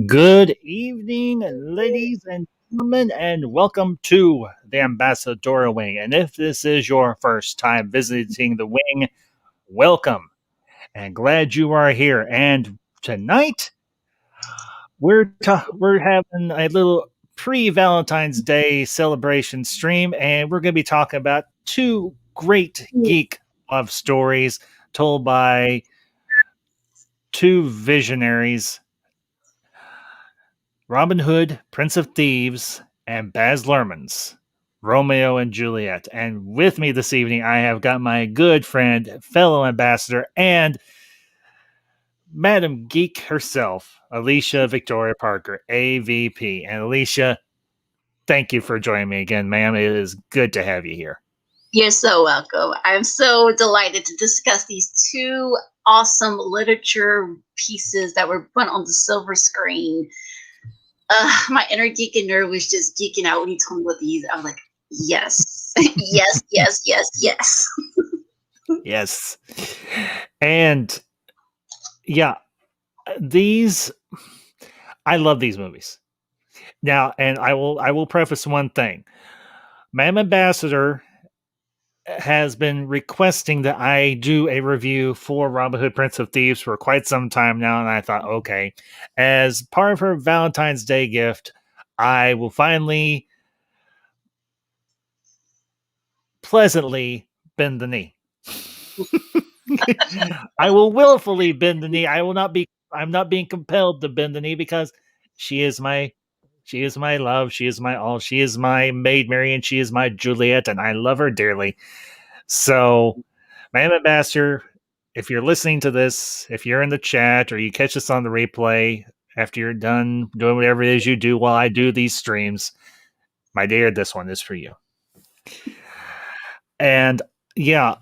Good evening, ladies and gentlemen, and welcome to the Ambassador Wing. And if this is your first time visiting the wing, welcome and glad you are here. And tonight we're having a little pre-Valentine's Day celebration stream, and we're going to be talking about two great geek love stories told by two visionaries, Robin Hood, Prince of Thieves, and Baz Luhrmann's Romeo and Juliet. And with me this evening, I have got my good friend, fellow ambassador, and Madam Geek herself, Alicia Victoria Parker, AVP. And Alicia, thank you for joining me again, ma'am. It is good to have you here. You're so welcome. I'm so delighted to discuss these two awesome literature pieces that were put on the silver screen. My inner geek and nerd was just geeking out when you told me what these. I was like, yes, yes, yes, yes, yes. Yes. And yeah, I love these movies. Now, and I will preface one thing. Ma'am Ambassador has been requesting that I do a review for Robin Hood, Prince of Thieves for quite some time now, and I thought, okay, as part of her Valentine's Day gift, I will finally pleasantly bend the knee. I will willfully bend the knee. I'm not being compelled to bend the knee because she is my love. She is my all. She is my Maid Marian. She is my Juliet, and I love her dearly. So, Madam Ambassador, if you're listening to this, if you're in the chat or you catch us on the replay after you're done doing whatever it is you do while I do these streams, my dear, this one is for you. And yeah,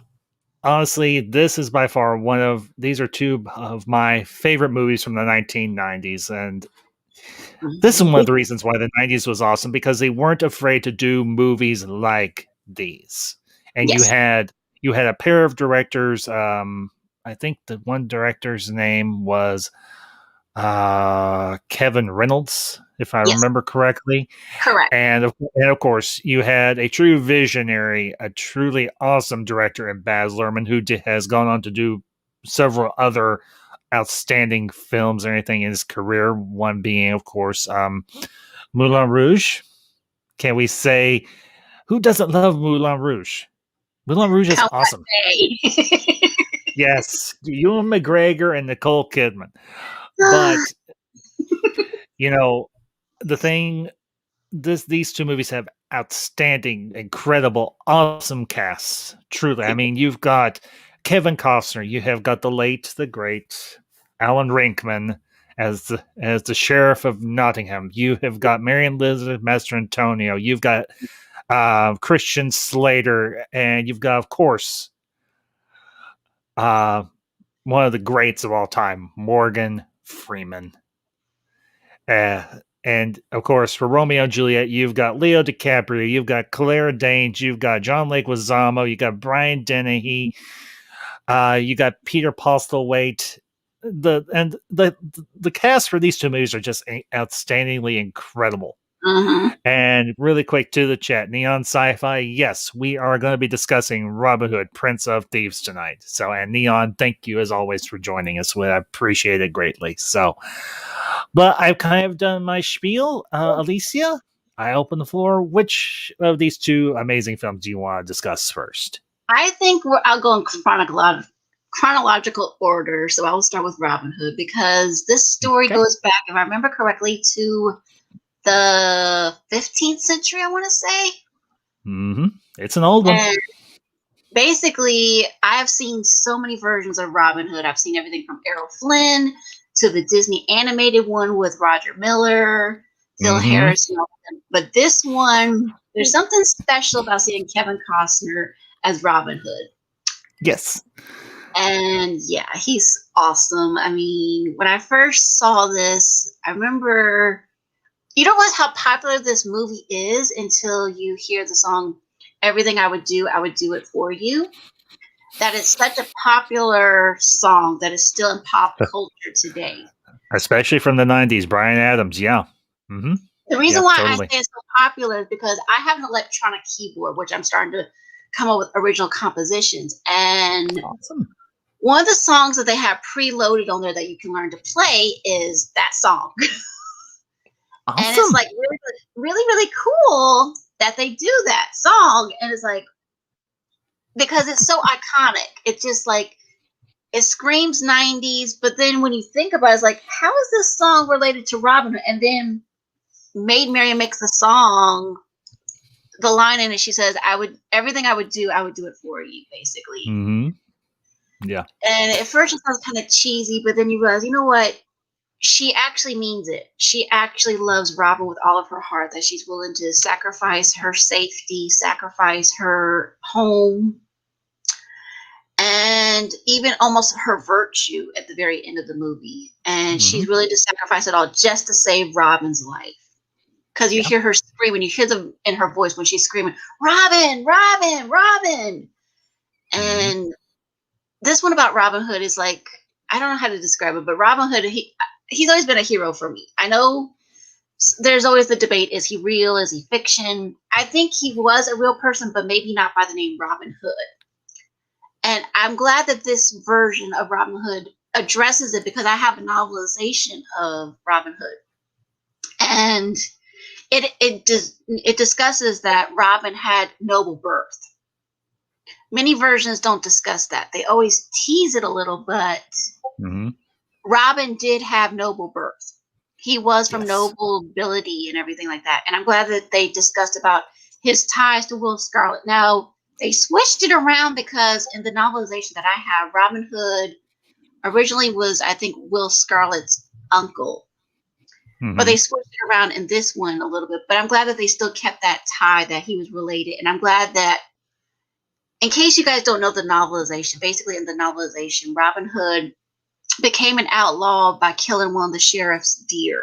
honestly, this is by far these are two of my favorite movies from the 1990s. And this is one of the reasons why the 90s was awesome, because they weren't afraid to do movies like these. And Yes. you had a pair of directors. I think the one director's name was Kevin Reynolds, if I remember correctly. Correct. And of course, you had a true visionary, a truly awesome director in Baz Luhrmann, who has gone on to do several other outstanding films or anything in his career. One being, of course, Moulin Rouge. Can we say, who doesn't love Moulin Rouge? Moulin Rouge is awesome. Yes, Ewan McGregor and Nicole Kidman. But the thing, these two movies have outstanding, incredible, awesome casts. Truly, I mean, you've got Kevin Costner, you have got the late, the great Alan Rickman as the sheriff of Nottingham. You have got Mary Elizabeth Mastrantonio. You've got Christian Slater, and you've got, of course, one of the greats of all time, Morgan Freeman. And of course, for Romeo and Juliet, you've got Leo DiCaprio, you've got Claire Danes, you've got John Leguizamo, you got Brian Dennehy, you got Peter Postlethwaite. The cast for these two movies are just outstandingly incredible. Mm-hmm. And really quick to the chat, Neon Sci-Fi, yes, we are going to be discussing Robin Hood, Prince of Thieves tonight. So, and Neon, thank you as always for joining us. I appreciate it greatly. So, but I've kind of done my spiel. Alicia, I open the floor. Which of these two amazing films do you want to discuss first? I think I'll go in chronological order. So I will start with Robin Hood, because this story goes back, if I remember correctly, to the 15th century, I want to say. Mm-hmm. It's an old one. And basically, I've seen so many versions of Robin Hood. I've seen everything from Errol Flynn to the Disney animated one with Roger Miller, Phil Harrison. But this one, there's something special about seeing Kevin Costner as Robin Hood. Yes. And yeah, he's awesome. I mean, when I first saw this, I remember, you don't realize how popular this movie is until you hear the song, Everything I Would Do It For You. That is such a popular song that is still in pop culture today. Especially from the 90s, Brian Adams. Yeah. Mm-hmm. The reason Yeah, why I totally. say it's so popular is because I have an electronic keyboard, which I'm starting to come up with original compositions. And Awesome. one of the songs that they have preloaded on there that you can learn to play is that song. And it's Awesome. like really, really, really cool that they do that song. And it's like, because it's so iconic. It's just like, it screams 90s. But then when you think about it, it's like, how is this song related to Robin Hood? And then Maid Marian makes the song, the line in it, she says, I would, everything I would do it for you, basically. Mm-hmm. Yeah. And at first it sounds kind of cheesy, but then you realize, you know what? She actually means it. She actually loves Robin with all of her heart, that she's willing to sacrifice her safety, sacrifice her home, and even almost her virtue at the very end of the movie. And Mm-hmm. she's willing to sacrifice it all just to save Robin's life. Because you Yeah. hear her screaming, you hear them in her voice when she's screaming, Robin, Robin, Robin. Mm-hmm. And this one about Robin Hood is like, I don't know how to describe it, but Robin Hood, he's always been a hero for me. I know there's always the debate, is he real, is he fiction? I think he was a real person, but maybe not by the name Robin Hood. And I'm glad that this version of Robin Hood addresses it, because I have a novelization of Robin Hood. And it discusses that Robin had noble birth. Many versions don't discuss that. They always tease it a little, but Mm-hmm. Robin did have noble birth. He was from Yes. nobility and everything like that. And I'm glad that they discussed about his ties to Will Scarlet. Now, they switched it around because in the novelization that I have, Robin Hood originally was, I think, Will Scarlet's uncle. But Mm-hmm. they switched it around in this one a little bit. But I'm glad that they still kept that tie, that he was related. And I'm glad that, in case you guys don't know the novelization, basically in the novelization, Robin Hood became an outlaw by killing one of the sheriff's deer.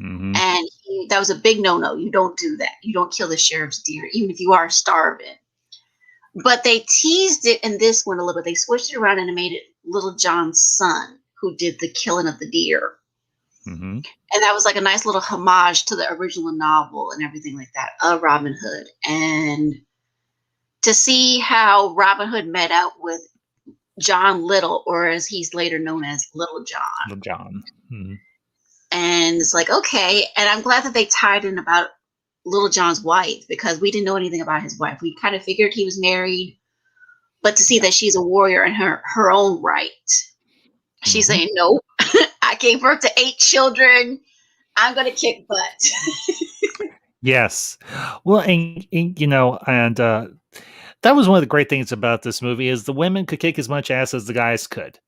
Mm-hmm. And that was a big no-no. You don't do that. You don't kill the sheriff's deer, even if you are starving. But they teased it in this one a little bit. They switched it around and made it Little John's son who did the killing of the deer. Mm-hmm. And that was like a nice little homage to the original novel and everything like that of Robin Hood. And to see how Robin Hood met up with John Little, or as he's later known as Little John. Little John. Mm-hmm. And it's like, okay. And I'm glad that they tied in about Little John's wife, because we didn't know anything about his wife. We kind of figured he was married, but to see that she's a warrior in her own right. She's Mm-hmm. saying, nope, I gave birth to 8 children. I'm going to kick butt. Yes. Well, and you know, and that was one of the great things about this movie is the women could kick as much ass as the guys could.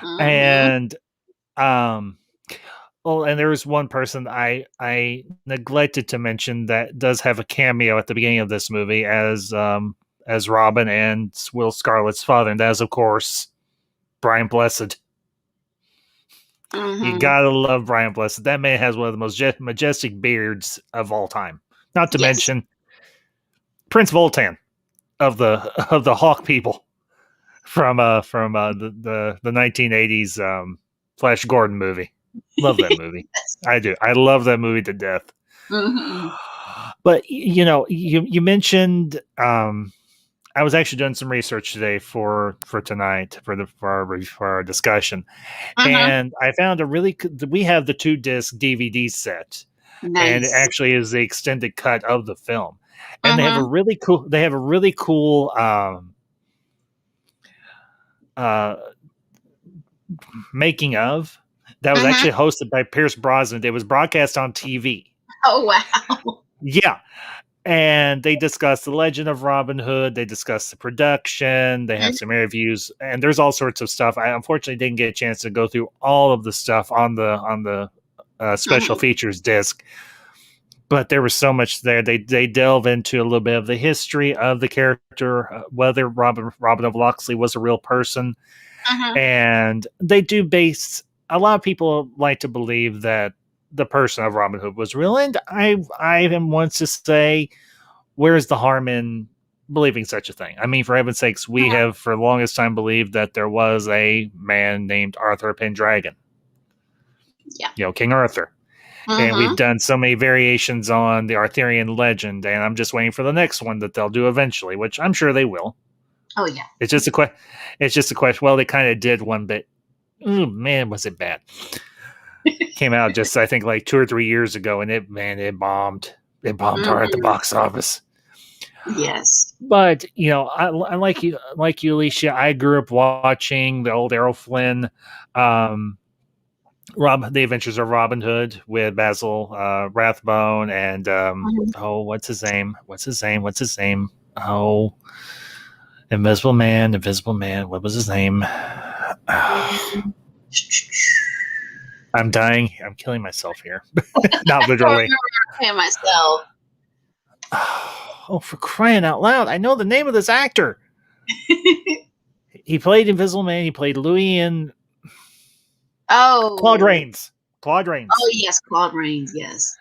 Mm-hmm. And um well, and there's one person I neglected to mention that does have a cameo at the beginning of this movie as Robin and Will Scarlet's father, and that is of course Brian Blessed. You Mm-hmm. gotta love Brian Blessed. That man has one of the most majestic beards of all time. Not to Yes. mention Prince Voltan of the Hawk people from the 1980s Flash Gordon movie. Love that movie. I do. I love that movie to death. Mm-hmm. But you know, you mentioned I was actually doing some research today for tonight for our discussion, Mm-hmm. and I found a really we have the 2-disc DVD set, and it Nice. actually is the extended cut of the film, and Mm-hmm. they have a really cool uh making of that was Mm-hmm. actually hosted by Pierce Brosnan. It was broadcast on TV. Oh, wow. Yeah. And they discuss the legend of Robin Hood. They discuss the production. They have some interviews, and there's all sorts of stuff. I unfortunately didn't get a chance to go through all of the stuff on the special Mm-hmm. features disc, but there was so much there. They delve into a little bit of the history of the character, whether Robin of Locksley was a real person, Mm-hmm. and they do base. A lot of people like to believe that the person of Robin Hood was real, and I am once to say, where's the harm in believing such a thing? I mean, for heaven's sakes, we Mm-hmm. have for the longest time believed that there was a man named Arthur Pendragon. Yeah. King Arthur. And we've Mm-hmm. done so many variations on the Arthurian legend, and I'm just waiting for the next one that they'll do eventually, which I'm sure they will. Oh yeah. It's just a question. It's just a question. Well, they kind of did one, but oh man, was it bad? Came out just I think like 2 or 3 years ago, and it bombed. It bombed hard at the Mm-hmm. box office. Yes. But I like you, Alicia. I grew up watching the old Errol Flynn, um, the Adventures of Robin Hood with Basil Rathbone and Mhm. what's his name? What's his name? What's his name? Oh, Invisible Man, Invisible Man. What was his name? Mm. I'm dying. I'm killing myself here. Not I don't literally. remember playing myself. Oh, for crying out loud! I know the name of this actor. He played Invisible Man. He played Louis in Claude Oh. Rains. Claude Oh Rains yes, Claude Rains. Yes.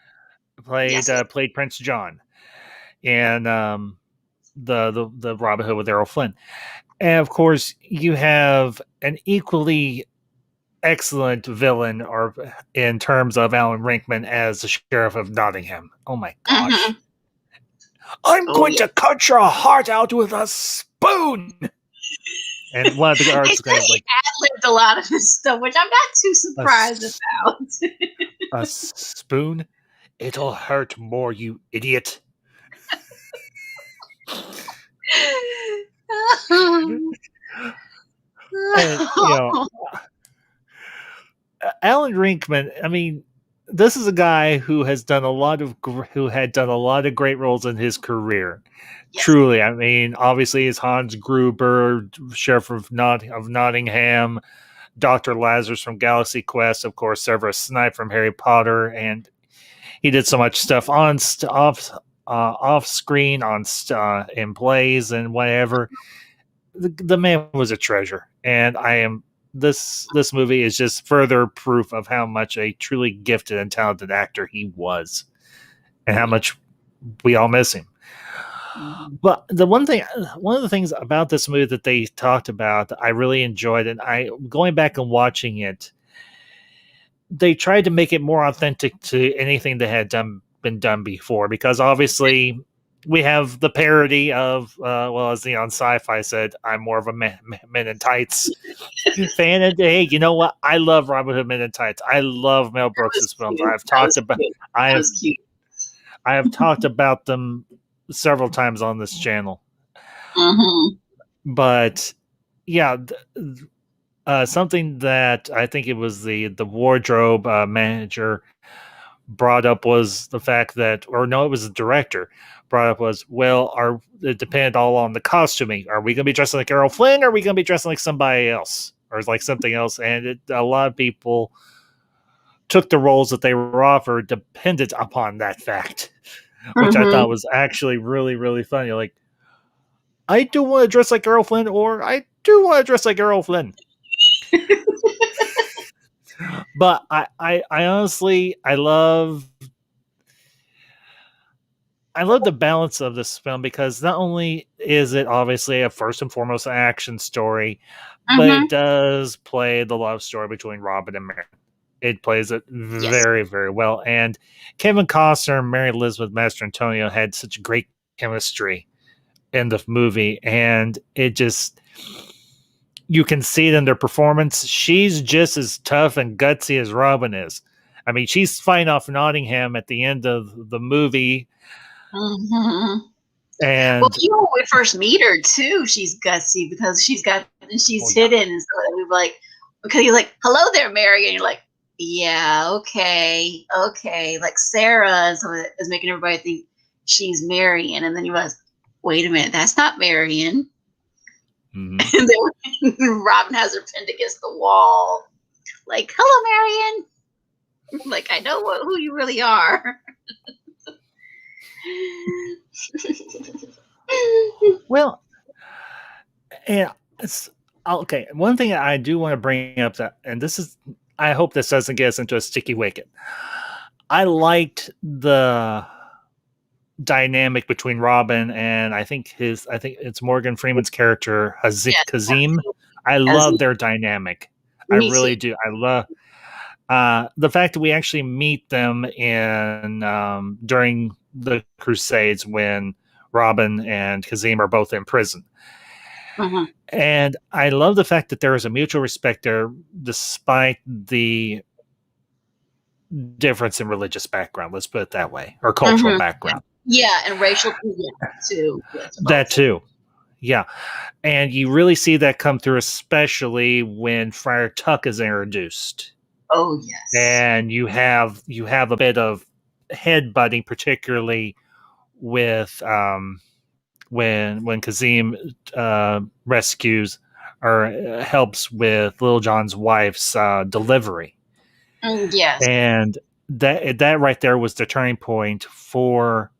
played Yes. Yes. played Prince John, and the Robin Hood with Errol Flynn. And of course, you have an equally excellent villain, or in terms of Alan Rinkman as the Sheriff of Nottingham. Oh my Mm-hmm. gosh! I'm Oh going yeah. to cut your heart out with a spoon. And one of the They guards say goes he like, ad-libbed a lot of his stuff, which I'm not too a, surprised about. a spoon? It'll hurt more, you idiot. And Alan Rinkman. I mean, this is a guy who has done a lot of who had done a lot of great roles in his career. Yes. Truly, I mean, obviously, is Hans Gruber, Sheriff of Nottingham, Doctor Lazarus from Galaxy Quest, of course, Severus Snape from Harry Potter, and he did so much stuff off screen, in plays and whatever. The man was a treasure, and I am this movie is just further proof of how much a truly gifted and talented actor he was, and Oh how yeah. much we all miss him. Mm-hmm. But one of the things about this movie that they talked about, that I really enjoyed, and I going back and watching it, they tried to make it more authentic to anything that had been done before, because obviously we have the parody of well, as on Sci-Fi said, I'm more of a Men in Tights fan, and hey, you know what, I love Robin Hood Men in Tights. I love Mel That was Brooks's films. cute. That was cute. I That have was cute. I have talked about them several times on this channel. Mm-hmm. But yeah, something that I think it was the wardrobe manager brought up was the fact that, or no, it was the director brought up was, well, it depended all on the costuming. Are we going to be dressing like Errol Flynn, or are we going to be dressing like somebody else, or like something else? And a lot of people took the roles that they were offered dependent upon that fact, which I thought Mm-hmm. was actually really, really funny. Like, I do want to dress like Errol Flynn, or I do want to dress like Errol Flynn. But I honestly, I love the balance of this film, because not only is it obviously a first and foremost action story, but Mm-hmm. it does play the love story between Robin and Mary. It plays it Yes. very, very well. And Kevin Costner and Mary Elizabeth Mastrantonio had such great chemistry in the movie, and it just, you can see it in their performance. She's just as tough and gutsy as Robin is. I mean, she's fighting off Nottingham at the end of the movie, Mm-hmm. Well, and when we first meet her too, she's gutsy because oh she's yeah, hidden, and so we were like, because he's like, "Hello there, Mary," and you're like, "Yeah, okay, okay." Like Sarah, and so it is making everybody think she's Marion, and then you realize, wait a minute, that's not Marion. mm-hmm. And then Robin has her pinned against the wall, like, "Hello, Marion." Like, I know who you really are. Well, yeah, it's okay. One thing I do want to bring up, that, and this is, I hope this doesn't get us into a sticky wicket. I liked the dynamic between Robin and I think it's Morgan Freeman's character Yes, Kazim. I as love their dynamic. I me too. really do. I love. The fact that we actually meet them in during the Crusades when Robin and Kazim are both in prison. Mhm. And I love the fact that there is a mutual respect there, despite the difference in religious background. Let's put it that way, or cultural Mhm. background. Yeah, and racial, yeah, too, with That both. too. Yeah. And you really see that come through, especially when Friar Tuck is introduced. Oh, yes. And you have a bit of headbutting, particularly with when Kazim rescues or helps with Little John's wife's delivery, Yes. and that right there was the turning point for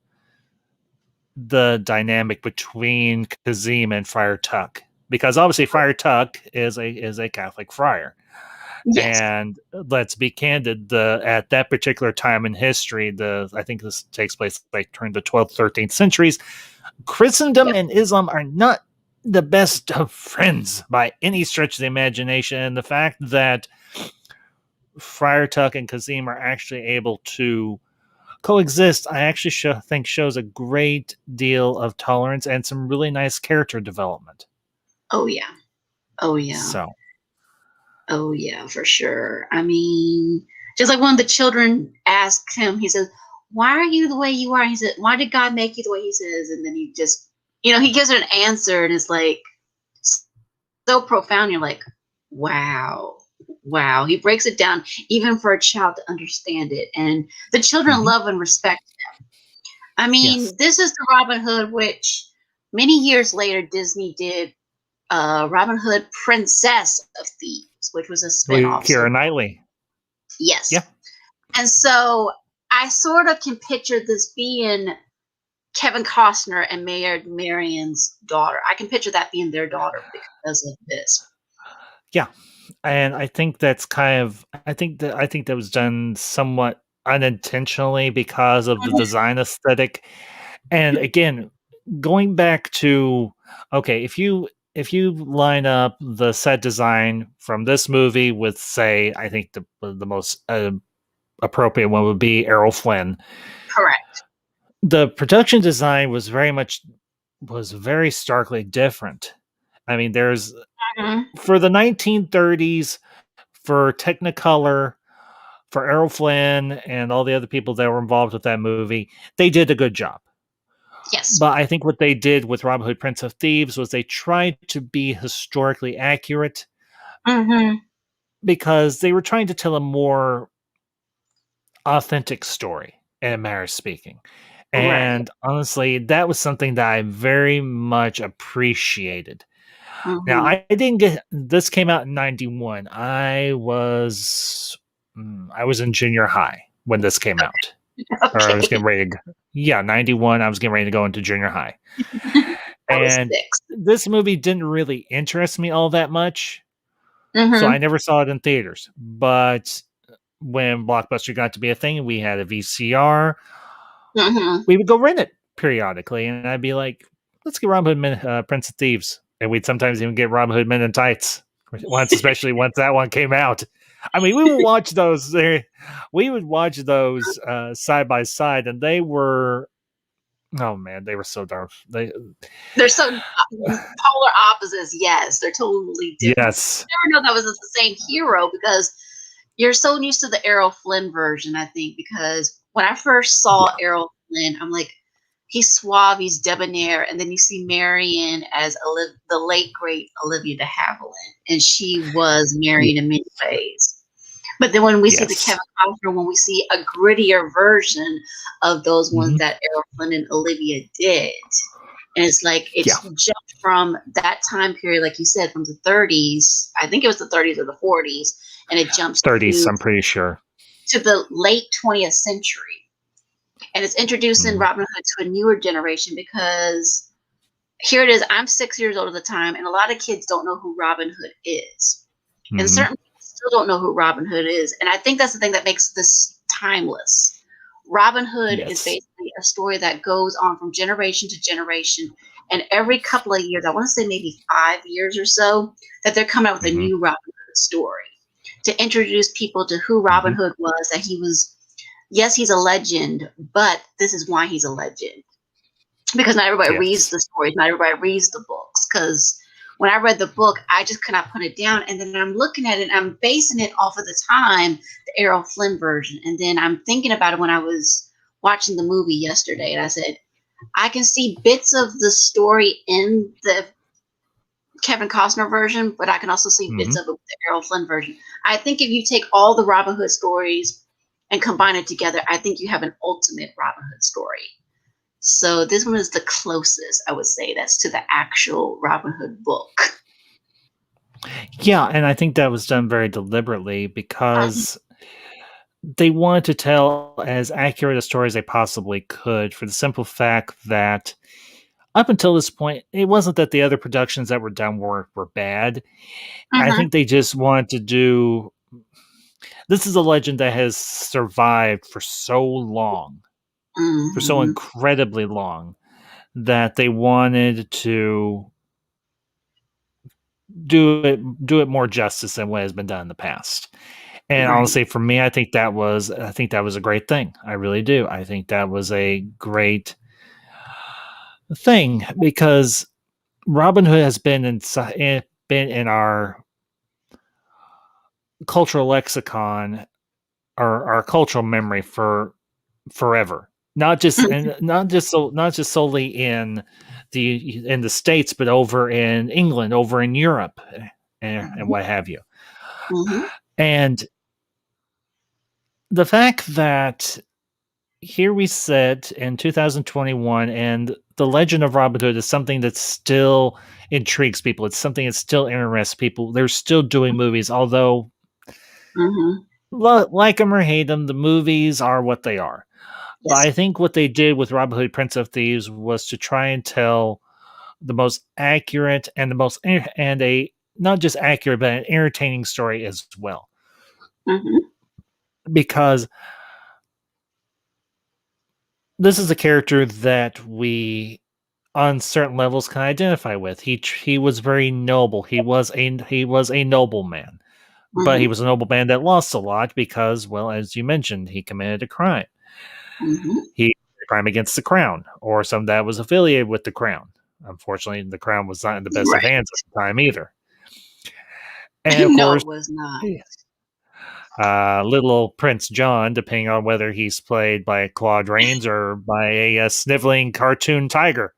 the dynamic between Kazim and Friar Tuck, because obviously Friar Tuck is a Catholic friar. Yes. And let's be candid, the at that particular time in history, the I think this takes place like during the 12th, 13th centuries, Christendom Yep. and Islam are not the best of friends by any stretch of the imagination. And the fact that Friar Tuck and Kazim are actually able to coexist, I actually think shows a great deal of tolerance and some really nice character development. Oh, yeah. Oh, yeah. So, Oh, yeah, for sure. I mean, just like one of the children asked him, he says, "Why are you the way you are?" He said, "Why did God make you the way he says?" And then he just, he gives her an answer and it's like so profound. You're like, wow, wow. He breaks it down even for a child to understand it. And the children mhm, love and respect. I yes, mean, this is the Robin Hood, which many years later Disney did Robin Hood, Princess of Thieves, which was a with spinoff. So Keira Knightley. Yeah, yes, and so I sort of can picture this being Kevin Costner and Mayor Marion's daughter. I can picture that being their daughter because of this. yeah. And I think that's kind of I think that was done somewhat unintentionally because of the design aesthetic. And again, going back to, okay, if you line up the set design from this movie with, say, I think the most appropriate one would be Errol Flynn. Correct. The production design was very starkly different. I mean, there's Mhm. for the 1930s, for Technicolor, for Errol Flynn and all the other people that were involved with that movie, they did a good job. Yes. But I think what they did with Robin Hood, Prince of Thieves was they tried to be historically accurate Hmm. because they were trying to tell a more authentic story, in a manner of speaking. Right. And honestly, that was something that I very much appreciated. Now, Hmm. I didn't get this came out in 91. I was in junior high when this came out. Or I was Okay. getting ready to yeah, 91, I was getting ready to go into junior high. I was And 6. this movie didn't really interest me all that much, so I Hmm. never saw it in theaters. But when Blockbuster got to be a thing, we had a VCR. Hmm. We would go rent it periodically, and I'd be like, "Let's get Robin Hood Prince of Thieves," and we'd sometimes even get Robin Hood Men in Tights once, especially once that one came out. I mean, we would watch those. We would watch those side by side, and they were, oh man, they were so dark. They They're so polar opposites. Yes, they're totally different. yes, You never know that was the same hero because you're so used to the Errol Flynn version, I think, because when I first saw yeah, Errol Flynn, I'm like, he's suave, he's debonair, and then you see Marion as the late great Olivia de Havilland, and she was yeah, married in many ways. But then when we see the yes, Kevin Costner, when we see a grittier version of those ones hmm, that Errol Flynn and Olivia did, and it's like yeah, it's jumped from that time period, like you said, from the 30s. I think it was the 30s or the 40s, and it jumps 30s. to I'm pretty sure. the late 20th century, and it's introducing Hmm. Robin Hood to a newer generation because here it is. I'm 6 years old at the time, and a lot of kids don't know who Robin Hood is, and Hmm. certain people still don't know who Robin Hood is, and I think that's the thing that makes this timeless. Robin Hood is Yes. basically a story that goes on from generation to generation, and every couple of years, I want to say maybe 5 years or so, that they're coming out with a Hmm. new Robin Hood story. to introduce people to who Robin Mhm. Hood was. That he was, yes, he's a legend, but this is why he's a legend. Because not everybody reads Yes. the stories, not everybody reads the books. Because when I read the book, I just could not put it down. And then I'm looking at it, and I'm basing it off of the time, the Errol Flynn version. And then I'm thinking about it when I was watching the movie yesterday, and I said, I can see bits of the story in the Kevin Costner version, but I can also see bits Mhm. of it with the Errol Flynn version. I think if you take all the Robin Hood stories and combine it together, I think you have an ultimate Robin Hood story. So this one is the closest, I would say, that's to the actual Robin Hood book. Yeah, and I think that was done very deliberately Um, because they wanted to tell as accurate a story as they possibly could for the simple fact that up until this point, it wasn't that the other productions that were done were bad. I mhm, think they just wanted to do this is a legend that has survived for so mhm, incredibly long that they wanted to do it more justice than what has been done in the past. And right. honestly, for me, I think that was a great thing. I really do. I think that was a great thing because Robin Hood has been in our cultural lexicon or our cultural memory for forever. Mhm, Not just solely in the states, but over in England, over in Europe, and mhm, what have you. mhm, And the fact that here we sit in 2021 and the legend of Robin Hood is something that still intrigues people. It's something that still interests people. They're still doing movies, although mhm. like them or hate them, the movies are what they are. But Yes. I think what they did with Robin Hood, Prince of Thieves, was to try and tell the most accurate and the most and a not just accurate but an entertaining story as well. Mhm, Because this is a character that we on certain levels can identify with. He was very noble. He was a nobleman, but he mhm, was a nobleman that lost a lot because, well, as you mentioned, he committed a crime. mhm. He a crime against the crown, or some that was affiliated with the crown. Unfortunately, the crown was not in the best of Right. hands at the time either. And of No, course, it was not. little old Prince John, depending on whether he's played by Claude Rains or by a sniveling cartoon tiger.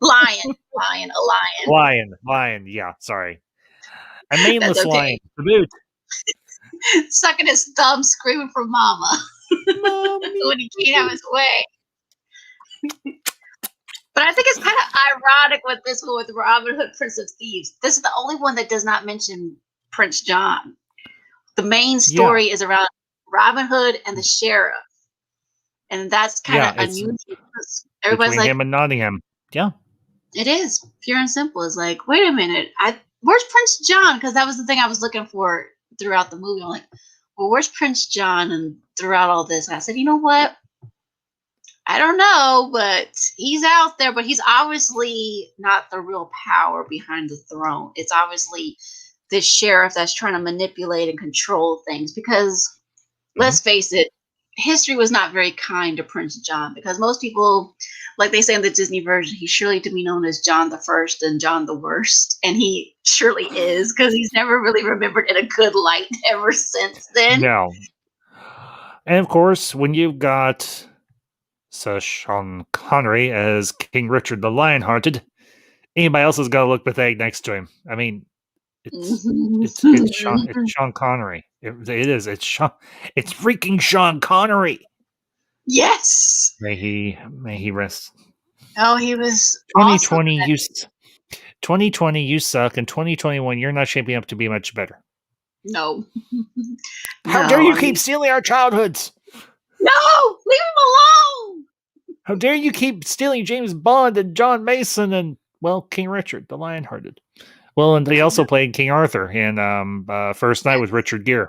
Lion, lion, a lion. Lion, yeah, sorry. A That's maneless lion okay. to boot. Sucking his thumb, screaming for mama Mommy. when he can't have his way. But I think it's kind of ironic with this one with Robin Hood, Prince of Thieves. This is the only one that does not mention Prince John. The main Yeah, story is around Robin Hood and the sheriff, and that's kind yeah, of it's unusual because everybody's between like, him and Nottingham. Yeah. it is pure and simple. It's like, wait a minute, where's Prince John? Because that was the thing I was looking for throughout the movie. I'm like, well, where's Prince John? And throughout all this, I said, you know what? I don't know, but he's out there, but he's obviously not the real power behind the throne. It's obviously this sheriff that's trying to manipulate and control things because Mhm. let's face it, history was not very kind to Prince John because most people, like they say in the Disney version, he's surely to be known as John the First and John the Worst, and he surely is because he's never really remembered in a good light ever since then. No. And of course, when you've got Sir Sean Connery as King Richard the Lionhearted, anybody else is gonna look pathetic next to him. I mean, it's it's Sean Connery. It is. It's freaking Sean Connery. Yes. May he rest. Oh, he was awesome. 2020 you 2020 you suck, and 2021 you're not shaping up to be much better. No. How dare No, you I keep mean, stealing our childhoods? no, leave him alone. How dare you keep stealing James Bond and John Mason and, well, King Richard the Lionhearted. Well, and they I also know. played King Arthur in First Night with Yes. Richard Gere.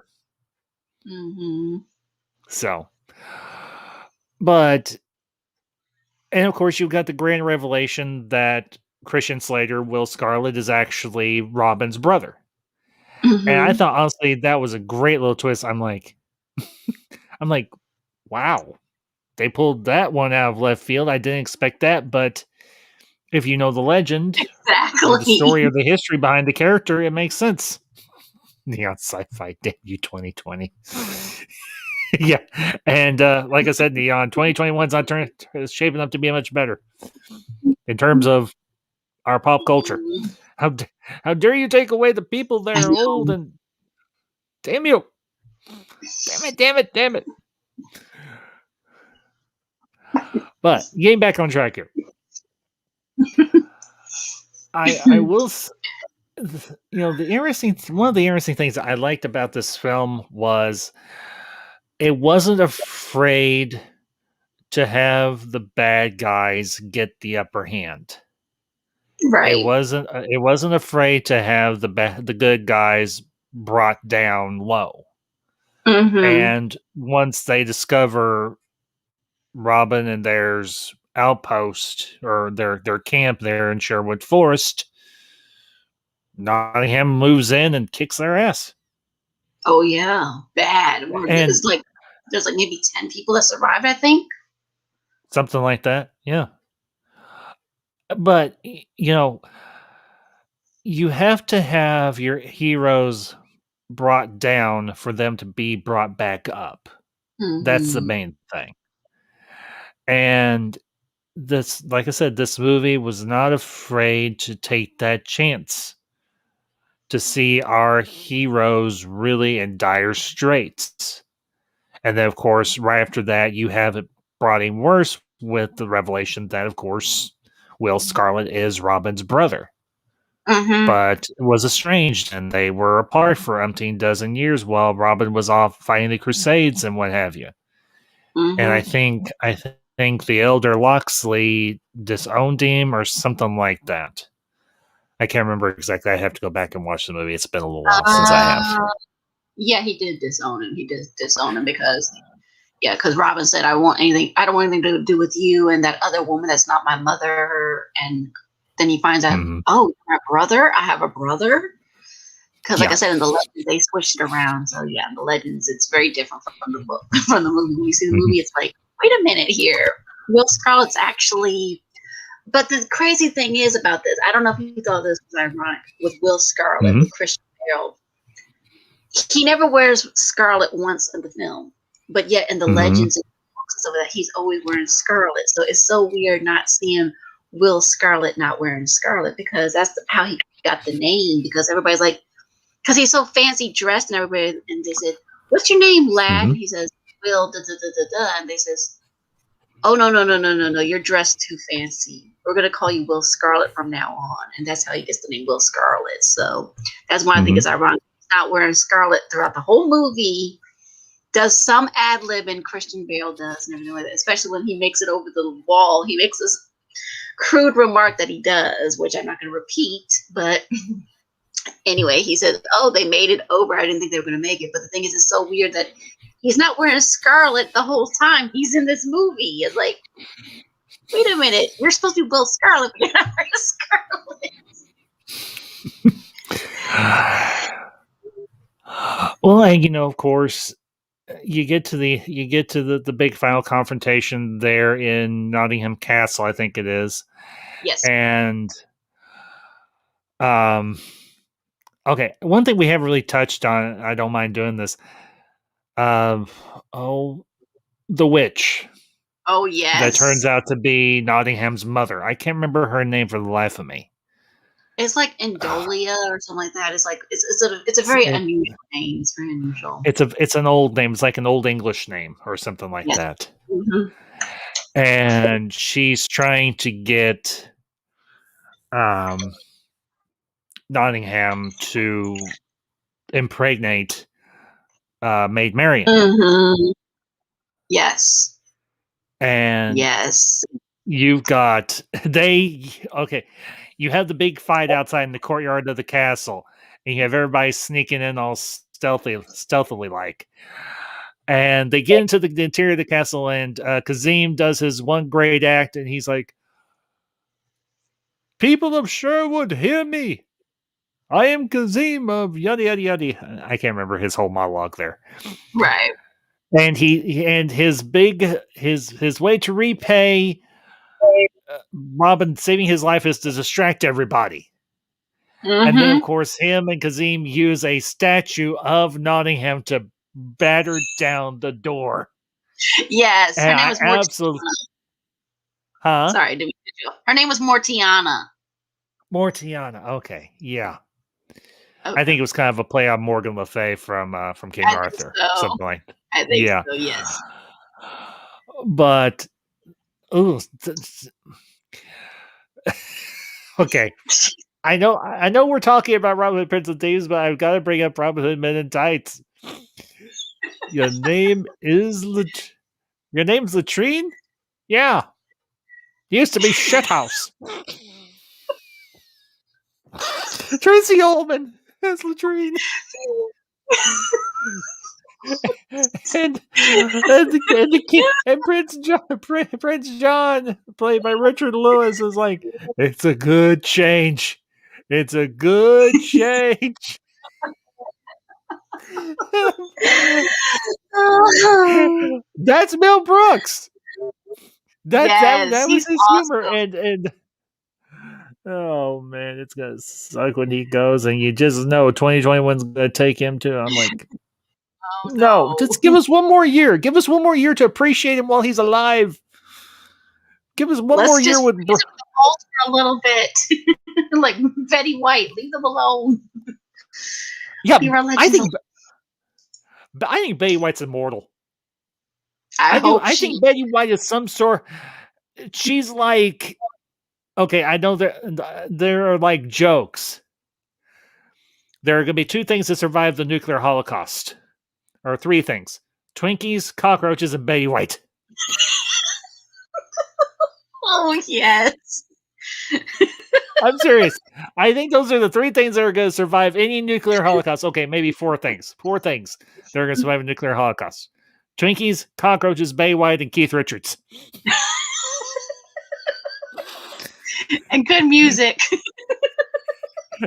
Hmm. So, but and of course you've got the grand revelation that Christian Slater, Will Scarlet, is actually Robin's brother. And I Mhm. thought honestly that was a great little twist. I'm like, wow, they pulled that one out of left field. I didn't expect that, but if you know the legend or the Exactly. story or the history behind the character, it makes sense. Neon sci-fi debut 2020. Yeah, and like I said, Neon 2021 is shaping up to be much better in terms of our pop culture. Mhm. How how dare you take away the people that I are old know. and damn you, damn it, damn it, damn it. But getting back on track here, I will the interesting one of the interesting things that I liked about this film was it wasn't afraid to have the bad guys get the upper hand. Right. It wasn't afraid to have the good guys brought down low. Mhm. And once they discover Robin and there's outpost or their camp there in Sherwood Forest, Nottingham moves in and kicks their ass. Oh yeah, bad. And It's like there's like maybe 10 people that survived, I think. something like that. Yeah. But you have to have your heroes brought down for them to be brought back up. That's the Mhm. main thing. And this like I said, this movie was not afraid to take that chance to see our heroes really in dire straits. And then, of course, right after that, you have it brought in worse with the revelation that, of course, Will Scarlet is Robin's brother, Mhm. but was estranged and they were apart for umpteen dozen years while Robin was off fighting the Crusades and what have you. And Mhm. I think the elder Loxley disowned him or something like that. I can't remember exactly. I have to go back and watch the movie. It's been a little while since I have. Uh, yeah, he did disown him. He did disown him because yeah, because Robin said, I don't want anything to do with you and that other woman that's not my mother. And then he finds out, Mhm. oh, you're a brother? I have a brother? Because like I Yeah. said, in the legends, they switched it around. So yeah, in the legends, it's very different from the book, from the movie. When you see the Mhm. movie, it's like, wait a minute here. Will Scarlet's actually, but the crazy thing is about this, I don't know if you thought this was ironic with Will Scarlet, Mhm. with Christian Bale. He never wears scarlet once in the film, but yet in the Mhm. legends and books and stuff like that, he's always wearing scarlet. So it's so weird not seeing Will Scarlet not wearing scarlet because that's how he got the name. Because everybody's like, because he's so fancy dressed and everybody, and they said, "What's your name, lad?" Mhm. And he says, "Will da da da da da," and they says, "Oh no no no no no no, you're dressed too fancy. We're gonna call you Will Scarlet from now on," and that's how he gets the name Will Scarlet. So that's why I think Mhm. it's ironic. He's not wearing scarlet throughout the whole movie. Does some ad lib and Christian Bale does and everything like that. Especially when he makes it over the wall, he makes this crude remark that he does, which I'm not going to repeat. But anyway, he says, "Oh, they made it over. I didn't think they were going to make it." But the thing is, it's so weird that he's not wearing scarlet the whole time he's in this movie. It's like, wait a minute, you're supposed to be Will Scarlet, but you're not wearing scarlet. Well, and of course, you get to the big final confrontation there in Nottingham Castle, I think it is, Yes. and um, okay, one thing we haven't really touched on. I don't mind doing this. Um, oh, the witch Oh that turns yes. out to be Nottingham's mother. I can't remember her name for the life of me. It's like Indolia or something like that. It's like it's a It's very it, unusual name. It's very unusual. it's an old name. It's like an old English name or something like Yes. that. Hmm. And she's trying to get um, Nottingham to impregnate Maid Marian, Hmm. Yes. and Yes. you've got they okay. You have the big fight outside in the courtyard of the castle, and you have everybody sneaking in all stealthily like. And they get into the interior of the castle, and Kazim does his one great act, and he's like, "People of Sherwood, hear me! I am Kazim of yada yada yada. I can't remember his whole monologue there. Right. And and his his way to repay Robin saving his life is to distract everybody. And then, of Mm-hmm. course, him and Kazim use a statue of Nottingham to batter down the door. Yes, And her name I was absolutely, Mortiana. huh? Sorry, didn't mean to do. Her name was Mortiana. Mortiana. Okay, yeah. I Okay, think it was kind of a play on Morgan Le Fay from King I think Arthur, so. something like. I think Yeah, so. Yes. but ooh, okay. I know we're talking about Robin Hood Prince of Thieves, but I've got to bring up Robin Hood Men in Tights. Your name is Your name's Latrine? Yeah. Used to be Shithouse. Tracy Ullman as Latrine. And Prince John, played by Richard Lewis, is like, it's a good change. It's a good change. That's Mel Brooks. Yes, That was he's his humor, awesome. and oh man, it's gonna suck when he goes, and you just know 2021's gonna take him too. I'm like, no, Oh just give no. us one more year. Give us one more year to appreciate him while he's alive. Give us one more Let's year just with. freeze him in the vault for a little bit. Like Betty White, leave them alone. Yeah, Leave our I legends alone. think I think Betty White's immortal. I I do. hope I she. think Betty White is some sort. She's like, okay. I know there are like jokes. There are going to be two things that survive the nuclear holocaust, or three things: Twinkies, cockroaches, and Betty White. Oh yes. I'm serious. I think those are the three things that are going to survive any nuclear holocaust. Okay, maybe four things. Four things that are going to survive a nuclear holocaust: Twinkies, cockroaches, Betty White, and Keith Richards. And good music.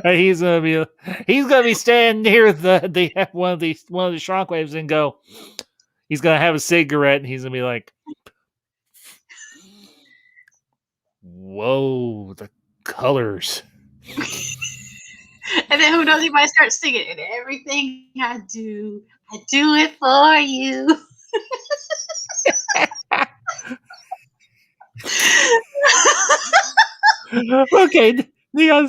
He's gonna be standing near the one of the shockwaves and go. He's gonna have a cigarette and he's gonna be like, "Whoa, the colors." And then who knows, he might start singing. And everything I do it for you. Okay, Leon,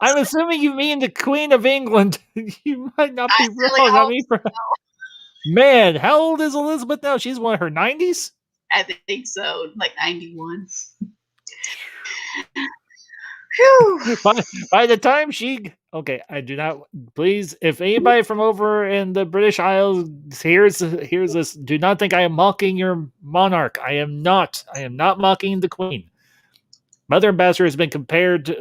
I'm assuming you mean the Queen of England. You might not I be really wrong. I hope mean, man, how old is Elizabeth now? She's one of her 90s. I think so. Like 91. Whew. By the time she okay, I do not please if anybody from over in the British Isles hears this, do not think I am mocking your monarch. I am not mocking the Queen. Mother Ambassador has been compared to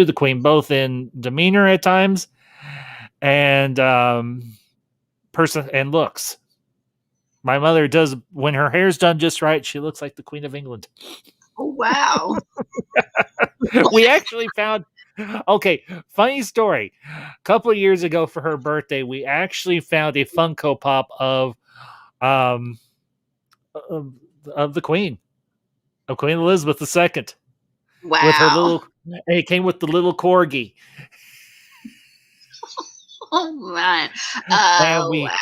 the Queen, both in demeanor at times and person and looks. My mother does when her hair's done just right, she looks like the Queen of England. Oh wow. We actually found okay, funny story. A couple of years ago for her birthday, we actually found a Funko Pop um of, of the Queen, of Queen Elizabeth II, with her Wow. little. And it came with the little corgi, Oh man. and Wow.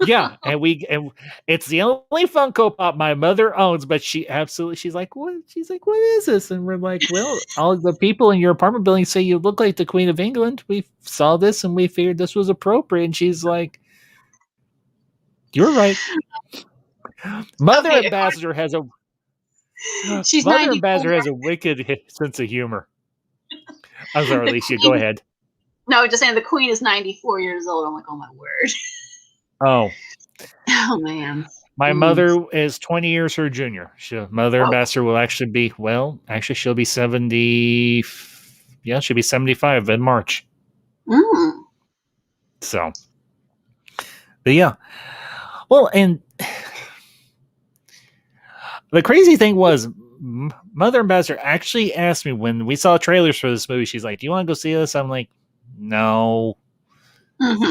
and it's the only Funko Pop my mother owns, but she's like, what? She's like, what is this? And we're like, well, all the people in your apartment building say you look like the Queen of England. We saw this and we figured this was appropriate. And she's like, you're right. Mother Okay, Ambassador has a she's Mother 94. Ambassador has a wicked sense of humor. I'm sorry, The Alicia. Go queen, ahead. no, just saying the queen is 94 years old. I'm like, oh my word. Oh, Oh man. my Mm. mother is 20 years her junior. Mother Oh. Ambassador will actually be actually she'll be 70. Yeah, she'll be 75 in March. Mm. So, but yeah. Well, and the crazy thing was Mother Ambassador actually asked me when we saw trailers for this movie. She's like, "Do you want to go see this?" I'm like, "No, Mm-hmm.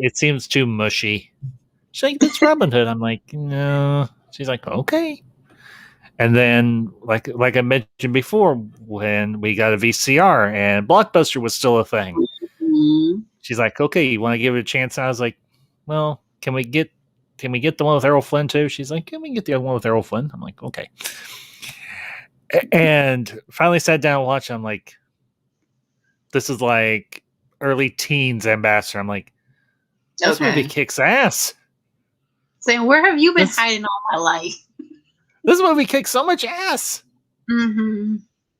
it seems too mushy." She's like, "It's Robin Hood." I'm like, "No." She's like, "Okay." And then, like I mentioned before, when we got a VCR and Blockbuster was still a thing, Mm-hmm. she's like, "Okay, you want to give it a chance?" And I was like, "Well, can we get the one with Errol Flynn too?" She's like, "Can we get the other one with Errol Flynn?" I'm like, "Okay." And finally sat down and watched. I'm like, "This is like early teens Ambassador." I'm like, "This movie Okay. kicks ass. Saying, where have you been This hiding all my life? this movie kicks so much ass." Mm-hmm.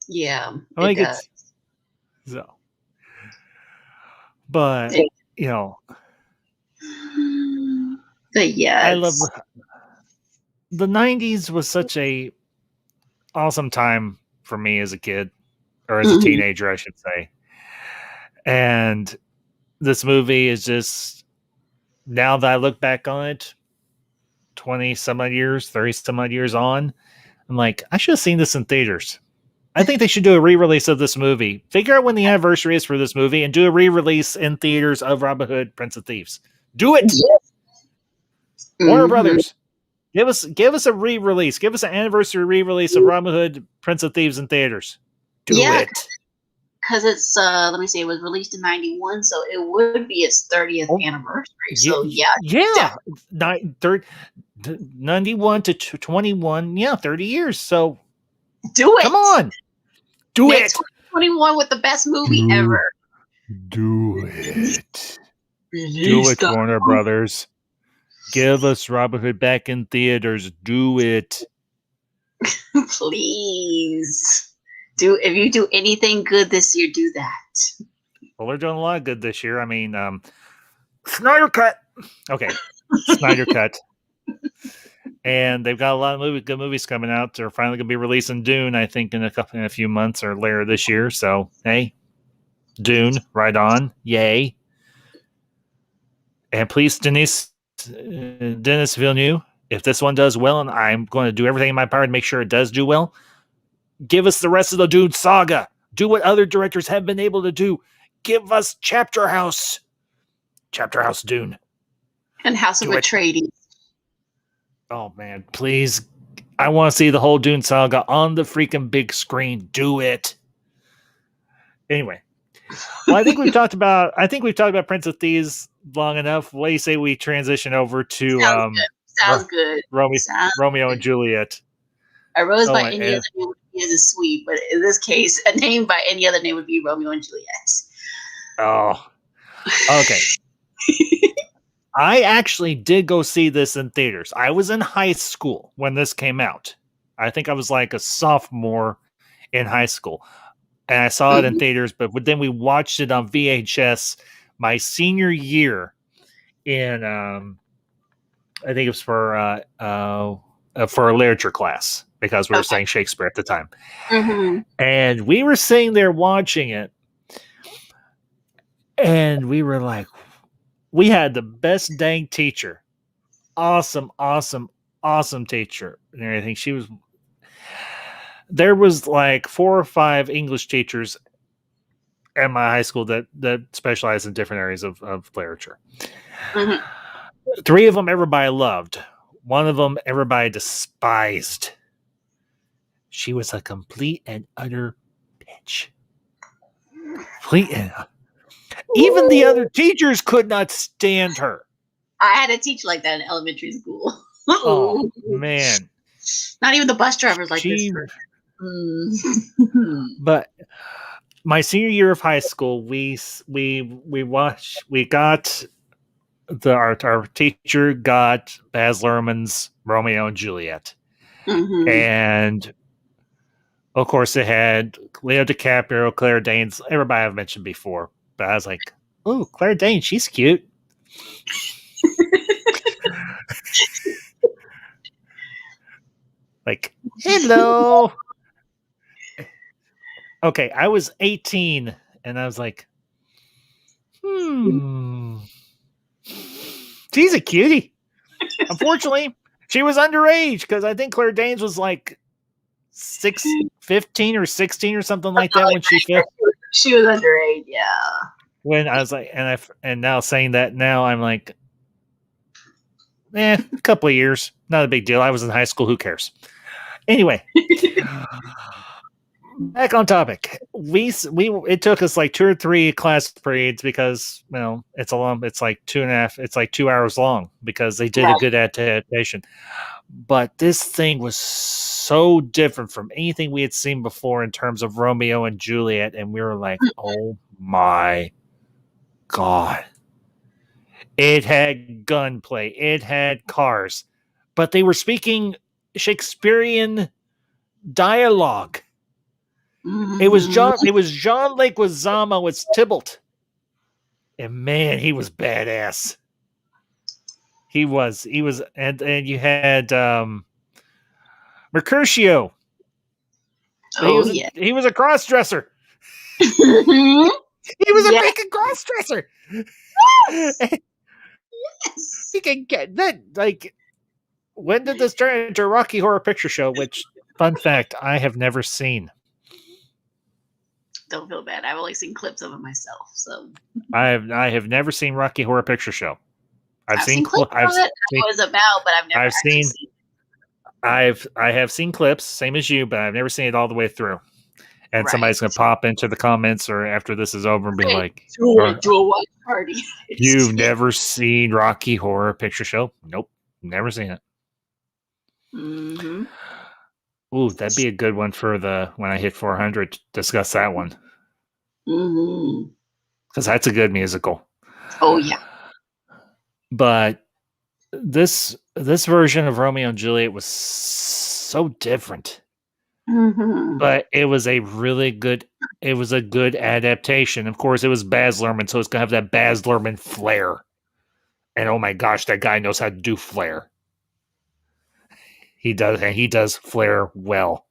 Yeah, I'm it like, does. it's so, but It, you know, but yeah, I love it's. the '90s was such a awesome time for me as a kid or as a Mhm. teenager, I should say. And this movie is just, now that I look back on it, 20 some odd years, 30 some odd years on, I'm like, I should have seen this in theaters. I think they should do a re-release of this movie. Figure out when the anniversary is for this movie and do a re-release in theaters of Robin Hood, Prince of Thieves. Do it. Warner Mm-hmm. Brothers. Give us a re-release. Give us an anniversary re-release of Robin Hood, Prince of Thieves in theaters. Do Yeah, it. because it's let me see, it was released in '91, so it would be its 30th Oh, anniversary. So yeah, yeah. definitely 91 to 21. Yeah, 30 years. So do come it. on. Do Make it. 2021 with the best movie Do ever. do it. Do Release it, the Warner Brothers. Give us Robin Hood back in theaters. Do it. please. Do if you do anything good this year, do that. Well, they're doing a lot of good this year. I mean, Snyder Cut. Okay, Snyder Cut. And they've got a lot of good movies coming out. They're finally going to be releasing Dune, I think, in a few months or later this year. So, hey, Dune, right on. Yay. And please, Dennis Villeneuve, if this one does well, and I'm going to do everything in my power to make sure it does do well, give us the rest of the Dune saga. Do what other directors have been able to do. Give us Chapter House. Chapter House Dune. And House of Do it. Atreides. Oh, man, please. I want to see the whole Dune saga on the freaking big screen. Do it. Anyway. Well, I think we've talked about Prince of Thieves long enough. What do you say we transition over to Sounds good. Sounds good. Romeo, Sounds Romeo and good. Juliet? A rose Oh by my! any other name would be as sweet, but in this case, a name by any other name would be Romeo and Juliet. Oh, okay. I actually did go see this in theaters. I was in high school when this came out. I think I was like a sophomore in high school, and I saw it in Mhm. theaters. But then we watched it on VHS my senior year in I think it was for a literature class because we were Okay. studying Shakespeare at the time. Mm-hmm. And we were sitting there watching it, and we were like, we had the best dang teacher. Awesome, awesome, awesome teacher and everything. There was like 4 or 5 English teachers at my high school that specialized in different areas of literature. Mm-hmm. 3 of them everybody loved. One of them everybody despised. She was a complete and utter bitch. Complete and even the other teachers could not stand her. I had a teacher like that in elementary school. Oh man, Not even the bus drivers like this she. person. Mm. But my senior year of high school, we got our teacher got Baz Luhrmann's Romeo and Juliet, Mm-hmm. and of course it had Leo DiCaprio, Claire Danes, everybody I've mentioned before. But I was like, oh, Claire Danes, she's cute. Like, hello. Okay, I was 18 and I was like, she's a cutie. Unfortunately, she was underage because I think Claire Danes was like 15 or 16 or something like that when she filmed. She was underage, yeah. When I was like, and now saying that now, I'm like, a couple of years, not a big deal. I was in high school. Who cares? Anyway, back on topic. We it took us like 2 or 3 class periods because it's like 2.5. It's like 2 hours long because they did a good adaptation. But this thing was so different from anything we had seen before in terms of Romeo and Juliet, and we were like, oh my god. It had gunplay, it had cars, but they were speaking Shakespearean dialogue. Mm-hmm. It was John Leguizamo as Tybalt. And man, he was badass. He was, and you had Mercutio. He was a cross dresser. He was a freaking cross dresser. Yes. He can get that. Like, when did this turn into a Rocky Horror Picture Show? Which, fun fact, I have never seen. Don't feel bad. I've only seen clips of it myself. So I have never seen Rocky Horror Picture Show. I've seen clips of it. I know what it's about, but I've never seen it. I have seen clips, same as you, but I've never seen it all the way through. And somebody's gonna pop into the comments or after this is over and be like, "Do a watch party." You've never seen Rocky Horror Picture Show? Nope, never seen it. Mm-hmm. Ooh, that'd be a good one for the when I hit 400. Discuss that one. Mm-hmm. Because that's a good musical. Oh yeah. But this version of Romeo and Juliet was so different. Mm-hmm. But it was a really good. It was a good adaptation. Of course, it was Baz Luhrmann, so it's gonna have that Baz Luhrmann flair. And oh my gosh, that guy knows how to do flair. He does, and he does flair well.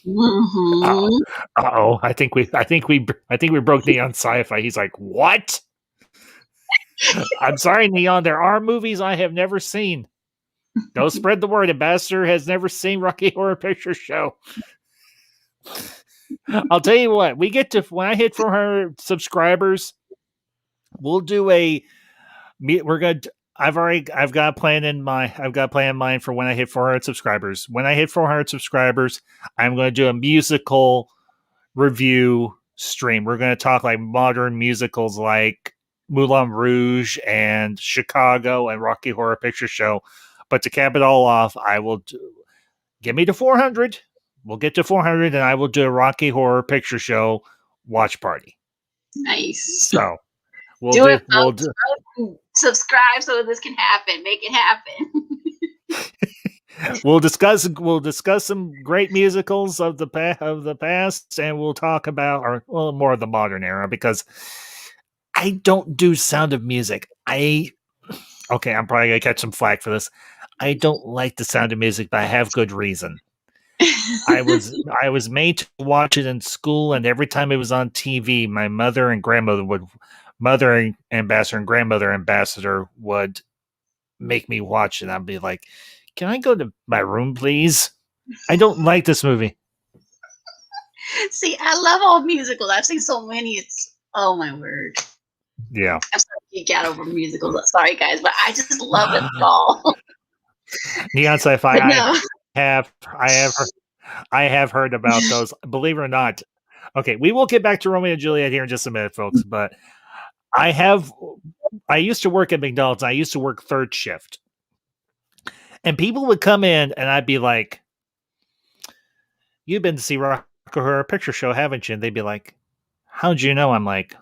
Mm-hmm. Uh-oh. I think we broke Neon Sci-Fi. He's like, what? I'm sorry, Neon. There are movies I have never seen. Don't spread the word. Ambassador has never seen Rocky Horror Picture Show. I'll tell you what. We get to when I hit 400 subscribers, we'll do a. We're gonna. I've got a plan in mind. I've got a plan in mind for when I hit 400 subscribers. When I hit 400 subscribers, I'm going to do a musical review stream. We're going to talk like modern musicals like Moulin Rouge and Chicago and Rocky Horror Picture Show. But to cap it all off, I will get me to 400. We'll get to 400 and I will do a Rocky Horror Picture Show watch party. Nice. So we'll do subscribe so this can happen. Make it happen. We'll discuss some great musicals of the past, and we'll talk about more of the modern era because I don't do Sound of Music. I'm probably gonna catch some flack for this. I don't like the Sound of Music, but I have good reason. I was made to watch it in school, and every time it was on TV, my mother and grandmother ambassador would make me watch it. I'd be like, can I go to my room, please? I don't like this movie. See, I love all musicals. I've seen so many. It's, oh my word. Yeah. I'm starting to geek out over musicals. Sorry, guys, but I just love it all. Neon Sci-Fi, no. I have heard about those. Believe it or not. Okay, we will get back to Romeo and Juliet here in just a minute, folks, but I used to work at McDonald's. I used to work third shift. And people would come in and I'd be like, you've been to see Rocky Horror Picture Show, haven't you? And they'd be like, how'd you know? I'm like,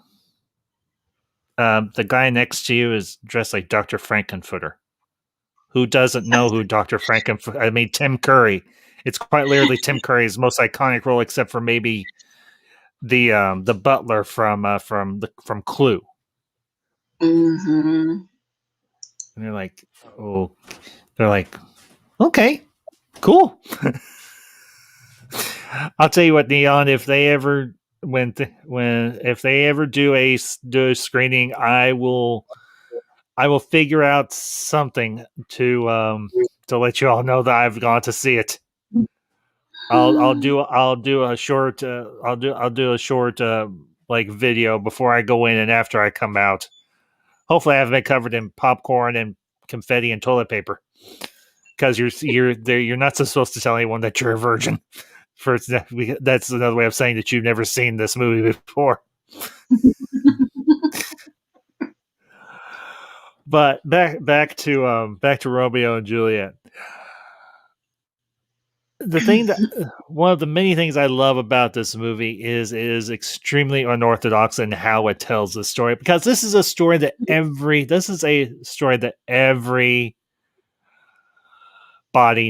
the guy next to you is dressed like Dr. Frankenfooter. Who doesn't know who Dr. Frankenfooter? I mean, Tim Curry. It's quite literally Tim Curry's most iconic role, except for maybe the butler from Clue. Mm-hmm. And they're like, okay, cool. I'll tell you what, Neon, if they ever do a screening, I will figure out something to let you all know that I've gone to see it. I'll do a short I'll do a short like video before I go in and after I come out. Hopefully, I haven't been covered in popcorn and confetti and toilet paper because you're not supposed to tell anyone that you're a virgin. First, that's another way of saying that you've never seen this movie before. But back to Romeo and Juliet. The thing that one of the many things I love about this movie is it is extremely unorthodox in how it tells the story because this is a story that everybody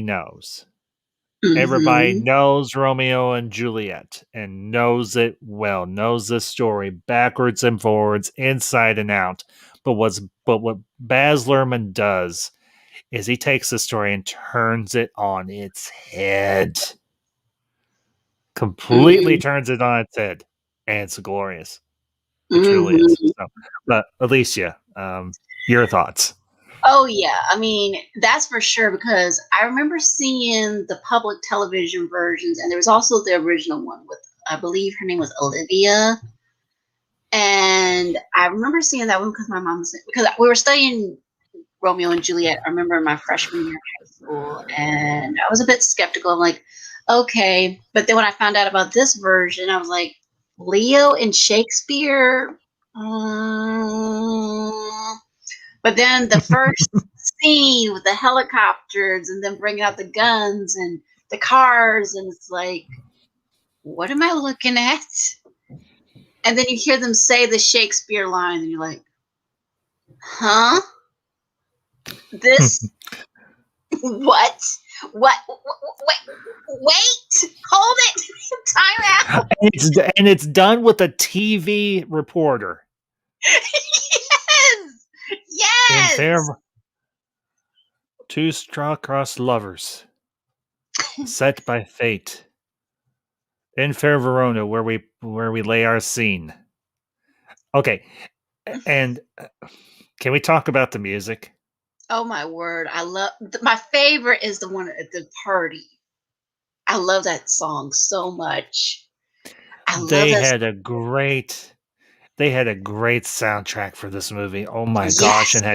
knows. Everybody Mm-hmm. knows Romeo and Juliet and knows it well, knows the story backwards and forwards, inside and out. But what Baz Luhrmann does is he takes the story and turns it on its head. Completely Mm-hmm. turns it on its head. And it's glorious. It truly is. Mm-hmm. So, but Alicia, your thoughts. Oh yeah, I mean that's for sure because I remember seeing the public television versions, and there was also the original one with I believe her name was Olivia, and I remember seeing that one because my mom was because we were studying Romeo and Juliet. I remember my freshman year of high school, and I was a bit skeptical. I'm like, okay, but then when I found out about this version, I was like, Leo and Shakespeare. Um, but then the first scene with the helicopters and then bringing out the guns and the cars, and it's like, what am I looking at? And then you hear them say the Shakespeare line, and you're like, huh? This what? What? Wait! Hold it! Time out! And it's done with a TV reporter. Yes! In Yes! fair, two star-crossed lovers, set by fate. In fair Verona, where we lay our scene. Okay, and can we talk about the music? Oh my word! I love my favorite is the one at the party. I love that song so much. I love They that. had a great they had a great soundtrack for this movie. Oh my gosh, Yes. and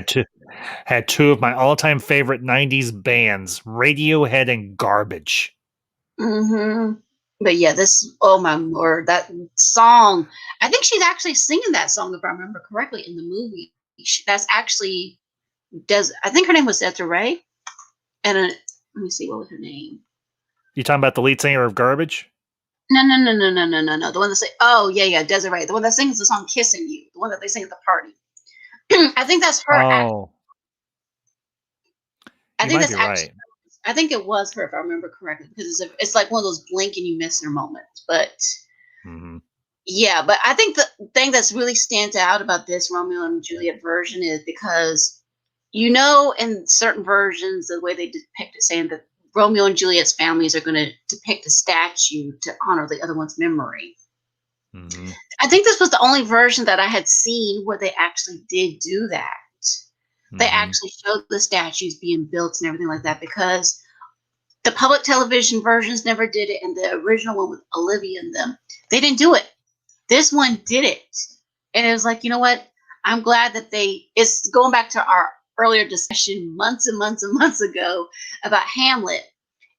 had two of my all-time favorite 90s bands, Radiohead and Garbage. Hmm. But yeah, this. Oh my word! That song. I think she's actually singing that song if I remember correctly in the movie. That's actually does. I think her name was Desiree. And let me see what was her name. You talking about the lead singer of Garbage? No, no, no, no, no, no, no, no. The one that say, oh yeah, yeah, Desiree, the one that sings the song "Kissing You," the one that they sing at the party. I think that's her. Oh, I you think might that's be actually. right. I think it was her if I remember correctly because it's like one of those blink and you miss her moments. But Hmm. yeah, but I think the thing that's really stands out about this Romeo and Juliet version is because in certain versions the way they depict it, saying that Romeo and Juliet's families are going to depict a statue to honor the other one's memory. Hmm. I think this was the only version that I had seen where they actually did do that. They Hmm. actually showed the statues being built and everything like that because the public television versions never did it, and the original one with Olivia and them, they didn't do it. This one did it. And it was like, you know what? I'm glad that it's going back to our earlier discussion months and months and months ago about Hamlet.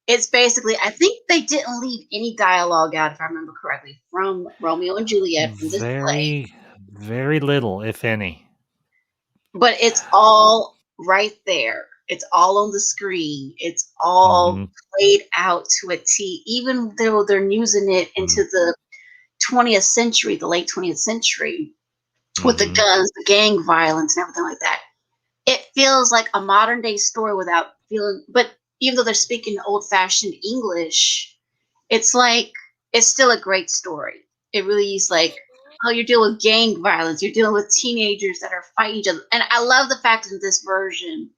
It's basically, I think they didn't leave any dialogue out, if I remember correctly, from Romeo and Juliet from this play, Very, very little, if any. but it's all right there. It's all on the screen. It's all Hmm. played out to a T, even though they're using it into the 20th century, the late 20th century, with the Hmm. guns, the gang violence, and everything like that. It feels like a modern day story without feeling, but even though they're speaking old fashioned English, it's like it's still a great story. It really is like, oh, you're dealing with gang violence, you're dealing with teenagers that are fighting each other. And I love the fact that in this version,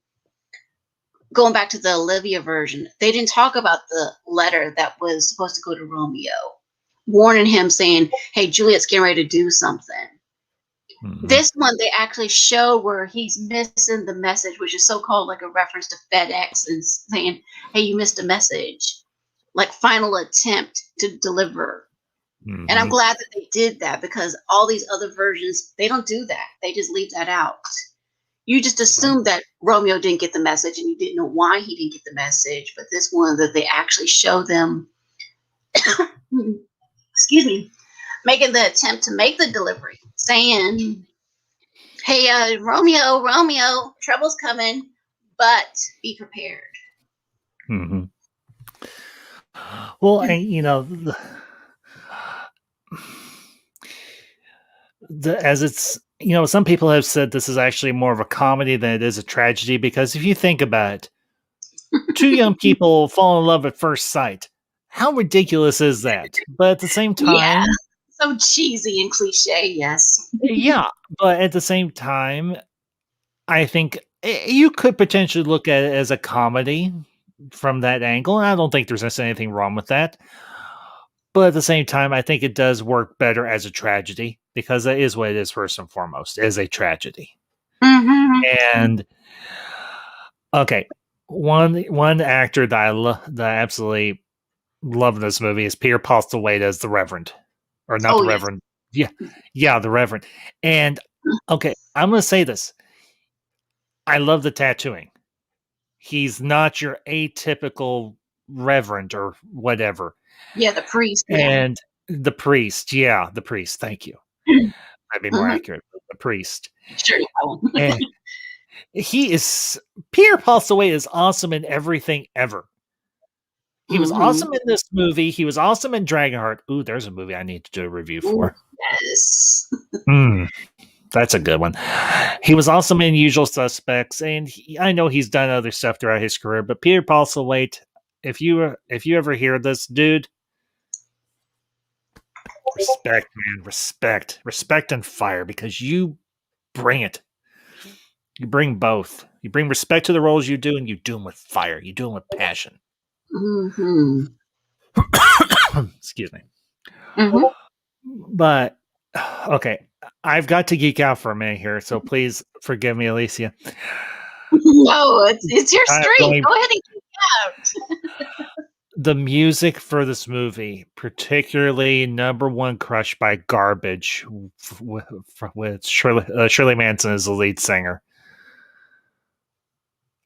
going back to the Olivia version, they didn't talk about the letter that was supposed to go to Romeo, warning him saying, hey, Juliet's getting ready to do something. Hmm. This one they actually show where he's missing the message, which is so called like a reference to FedEx and saying, "Hey, you missed a message." like final attempt to deliver. And I'm Mm-hmm. glad that they did that because all these other versions, they don't do that. They just leave that out. You just Yeah. assume that Romeo didn't get the message and you didn't know why he didn't get the message. But this one that they actually show them, excuse me, making the attempt to make the delivery, saying, "Hey, Romeo, Romeo, trouble's coming, but be prepared." Mm-hmm. Well, and as it's some people have said this is actually more of a comedy than it is a tragedy because if you think about it, two young people fall in love at first sight. How ridiculous is that? But at the same Yeah, time, so cheesy and cliche. Yes. yeah, but at the same time, I think you could potentially look at it as a comedy from that angle. And I don't think there's necessarily anything wrong with that. But at the same time, I think it does work better as a tragedy because that is what it is first and foremost, is a tragedy. Mm-hmm. And okay, one actor that I absolutely love in this movie is Peter Postlethwaite as the Reverend, or not Oh the yes. Reverend. Yeah, yeah, the Reverend. And okay, I'm gonna say this: I love the tattooing. He's not your atypical Reverend or whatever. Yeah, the priest. Yeah. And the priest, yeah, the priest. Thank you. I'd be more Mm-hmm. accurate. The priest, Sure. No and he is Peter Postlethwaite is awesome in everything ever. He was mm-hmm. awesome in this movie. He was awesome in Dragonheart. Ooh, there's a movie I need to do a review Ooh, for. yes. Mm, that's a good one. He was awesome in Usual Suspects, and I know he's done other stuff throughout his career. But Peter Postlethwaite, if you ever hear this, dude, respect, man, respect and fire because you bring it. You bring both. You bring respect to the roles you do, and you do them with fire. You do them with passion. Mm-hmm. Excuse me. Mm-hmm. But okay, I've got to geek out for a minute here, so please forgive me, Alicia. No, it's your Kind of street. going Go ahead and geek out. the music for this movie, particularly number one, "Crushed by Garbage," with Shirley Manson as the lead singer.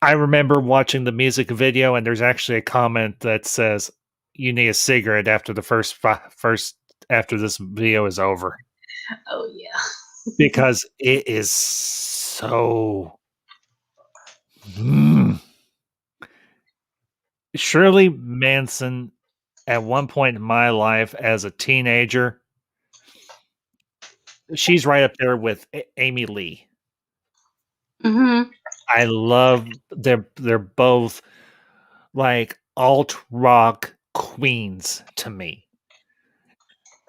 I remember watching the music video, and there's actually a comment that says, "You need a cigarette after the first after this video is over," Oh yeah. because it is so. Mm. Shirley Manson, at one point in my life as a teenager, she's right up there with Amy Lee. Mm-hmm. I love they're both like alt rock queens to me.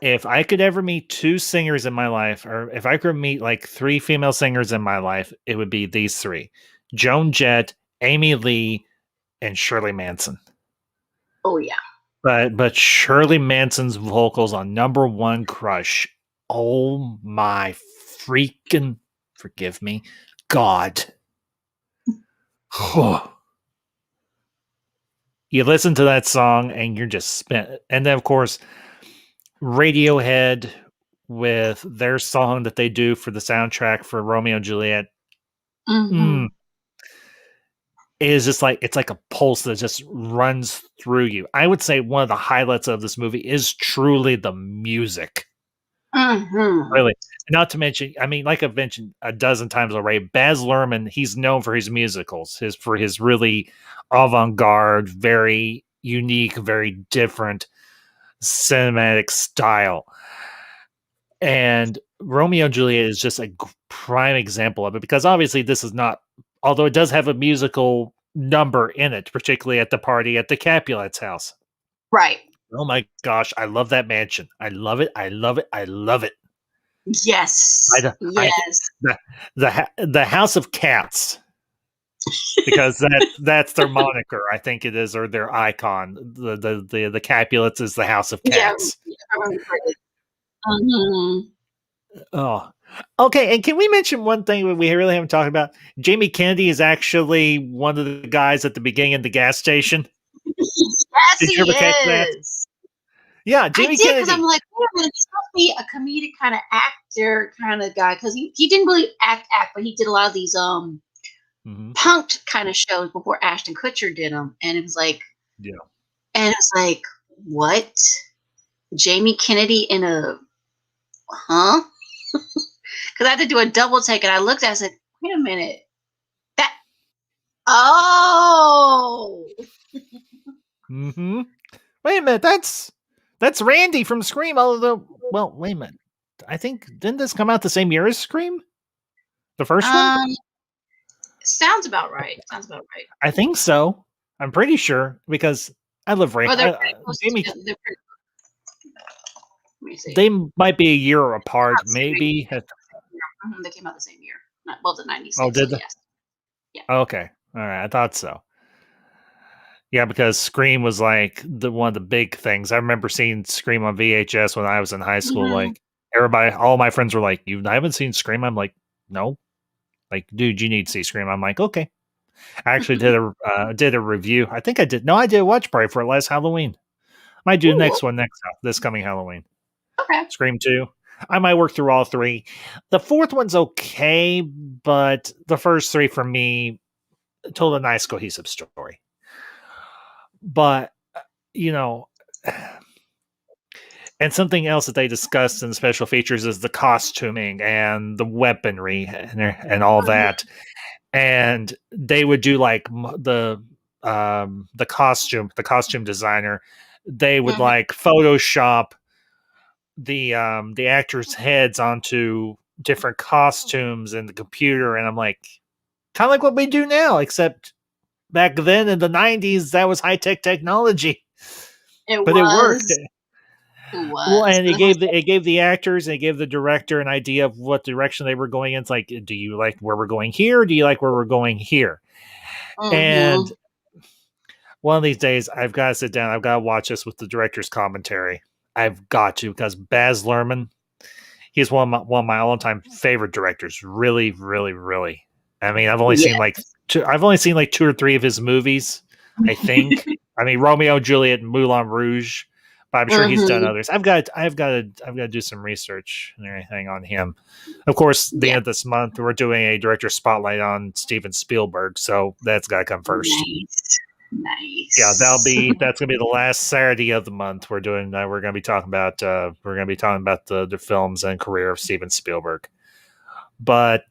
If I could ever meet two singers in my life, or if I could meet like three female singers in my life, it would be these three: Joan Jett, Amy Lee, and Shirley Manson. Oh yeah. But Shirley Manson's vocals on Number One Crush, oh my freaking forgive me, God. You listen to that song and you're just spent. And then of course, Radiohead with their song that they do for the soundtrack for Romeo and Juliet. Mm-hmm. Mm, it is just like it's like a pulse that just runs through you. I would say one of the highlights of this movie is truly the music. Mm-hmm. Really. Not to mention, I mean, like I've mentioned a dozen times already, Baz Luhrmann, he's known for his musicals, his really avant-garde, very unique, very different cinematic style. And Romeo and Juliet is just a prime example of it because obviously this is not, although it does have a musical number in it, particularly at the party at the Capulet's house. Right. Oh my gosh, I love that mansion. I love it. I love it. I love it. Yes. I Yes. the House of Cats because that's their moniker. I think it is, or their icon. The Capulets is the House of Yeah. Cats. I remember it. Mm-hmm. Oh, okay. And can we mention one thing that we really haven't talked about? Jamie Kennedy is actually one of the guys at the beginning of the gas station. Yes, Did you he ever catch that? is. Yeah, I Jamie did because I'm Kennedy. like, wait a minute, he's supposed to be a comedic kind of actor kind of guy because he didn't really act, but he did a lot of these Hmm. punked kind of shows before Ashton Kutcher did them, and it was like, Yeah. what? Jamie Kennedy in a huh? Because I had to do a double take, and I looked at it, I said, wait a minute, that oh Hmm. Wait a minute, that's Randy from Scream. Although, well, wait a minute. I think didn't this come out the same year as Scream, the first one? um sounds about right. Sounds about right. I think so. I'm pretty sure because I love Ray. Or they're pretty close Jamie. to. They're pretty, let me see. They might be a year apart, About the same maybe. year. They came out the same year. Well, the Oh, '96. So did they? yes, yeah. Okay, all right. I thought so. Yeah, because Scream was like the one of the big things. I remember seeing Scream on VHS when I was in high school. Hmm. Like everybody, all my friends were like, "You haven't seen Scream?" I'm like, "No." Like, dude, you need to see Scream. I'm like, okay. I actually did a review. I think I did. No, I did a watch party for it last Halloween. Might do the Ooh, next one this coming Halloween. okay. Scream 2. I might work through all three. The fourth one's okay, but the first three for me told a nice cohesive story. But you know, and something else that they discussed in the special features is the costuming and the weaponry and all Mhm. that. And they would do like the costume designer. They would Mhm. like Photoshop the actors' heads onto different costumes in the computer, and I'm like, kind of like what we do now, except back then in the '90s that was high tech technology, It but it worked. was. It Well, was. and But it was it gave the actors, and it gave the director an idea of what direction they were going in. It's like, do you like where we're going here? Or do you like where we're going here? like, And one of these days, I've got to sit down. I've got to watch this with the director's commentary. I've got to because Baz Luhrmann, he's one of my all time favorite directors. Really, really, really. I mean, yeah. I've only seen like two or three of his movies. I think. I mean, Romeo and Juliet and Moulin Rouge, but I'm sure he's done Hmm. others. I've got to do some research and everything on him. Of course, the Yeah. end of this month, we're doing a director spotlight on Steven Spielberg, so that's got to come first. Nice. Yeah, Nice. that's gonna be the last Saturday of the month. We're gonna be talking about the films and career of Steven Spielberg. But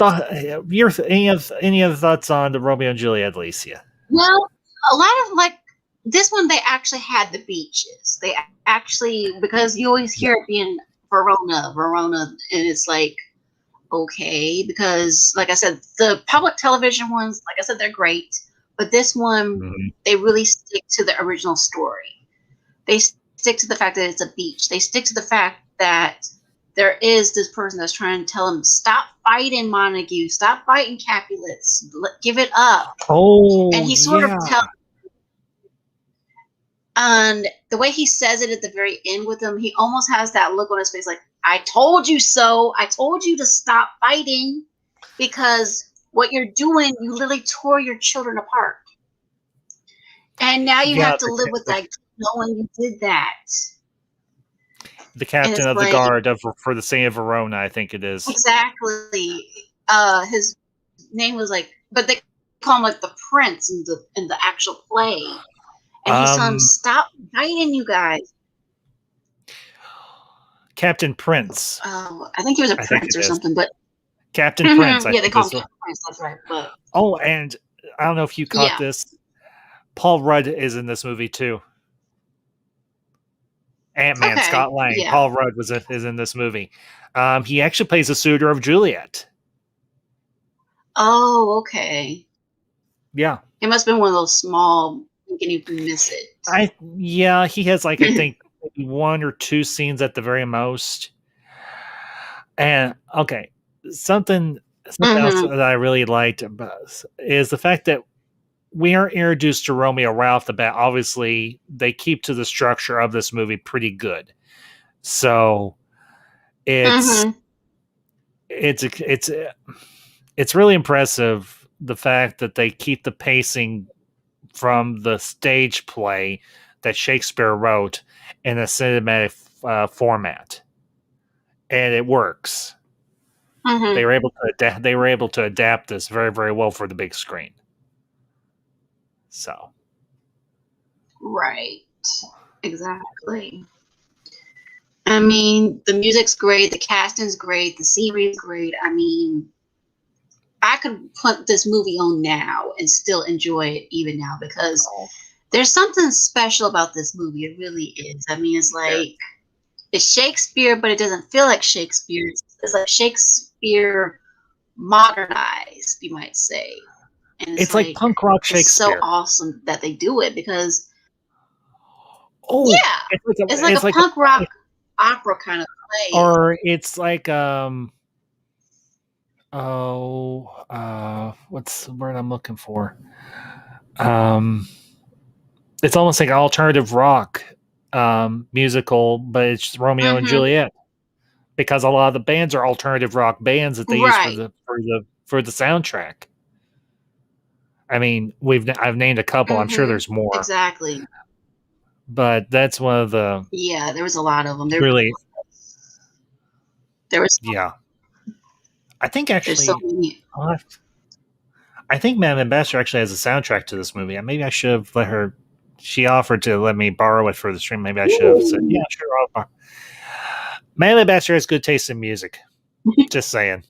any other thoughts on the Romeo and Juliet, Alicia? Well, a lot of like this one, they actually had the beaches. They actually, because you always Yeah. hear it being Verona, Verona, and it's like, okay, because like I said, the public television ones, like I said, they're great, but this one, Mhm. they really stick to the original story. They stick to the fact that it's a beach. They stick to the fact that there is this person that's trying to tell him, stop fighting Montague, stop fighting Capulets, give it up. And Oh he sort of yeah, tells, and the way he says it at the very end with him, he almost has that look on his face like, I told you so. I told you to stop fighting because what you're doing, you literally tore your children apart. And now you yeah. have to live with that knowing you did that. The And captain it's of the like, guard of for the city of Verona, I think it is. exactly. His name was like, but they call him like the prince in the actual play. And he's telling him, Um, stop fighting, you guys. Captain Prince, I think he was a I think prince it or is. something, but Captain Prince, I yeah, they think call him is. Captain Prince. That's right. But Oh, and I don't know if you caught yeah, this. Paul Rudd is in this movie too. Ant Man, okay, Scott Lang, yeah. Paul Rudd is in this movie. He actually plays a suitor of Juliet. Oh, okay. Yeah, It must have been one of those small. You can even miss it. yeah, he has like I think maybe one or two scenes at the very most. And okay, something something else Hmm. that I really liked about is the fact that we are introduced to Romeo right off the bat. Obviously, they keep to the structure of this movie pretty good. So it's Hmm. it's it's it's really impressive the fact that they keep the pacing from the stage play that Shakespeare wrote in a cinematic format, and it works. Mm-hmm. They were able to adapt this very, very well for the big screen. So Right. Exactly. I mean, the music's great, the casting's great, the scenery's great. I mean, I could put this movie on now and still enjoy it even now because there's something special about this movie. It really is. I mean, it's like it's Shakespeare, but it doesn't feel like Shakespeare. It's like Shakespeare modernized, you might say. And it's it's like like punk rock it's so Shakespeare. awesome that they do it because Oh, yeah, it's like it's a like a punk rock opera kind of play. or it's like what's the word I'm looking for? Um it's almost like an alternative rock musical, but it's Romeo and Mm-hmm. Juliet because a lot of the bands are alternative rock bands that they use Right. for the soundtrack. I mean, I've named a couple. I'm sure Mm-hmm. there's more, Exactly. but that's one of the Yeah, there was a lot of them. really, There was yeah. I think there's so actually, many. I think Madame Ambassador actually has a soundtrack to this movie. Maybe I should have let her. She offered to let me borrow it for the stream. Maybe I should have said, "Yeah, Ooh. sure." Madame Ambassador has good taste in music. Just saying.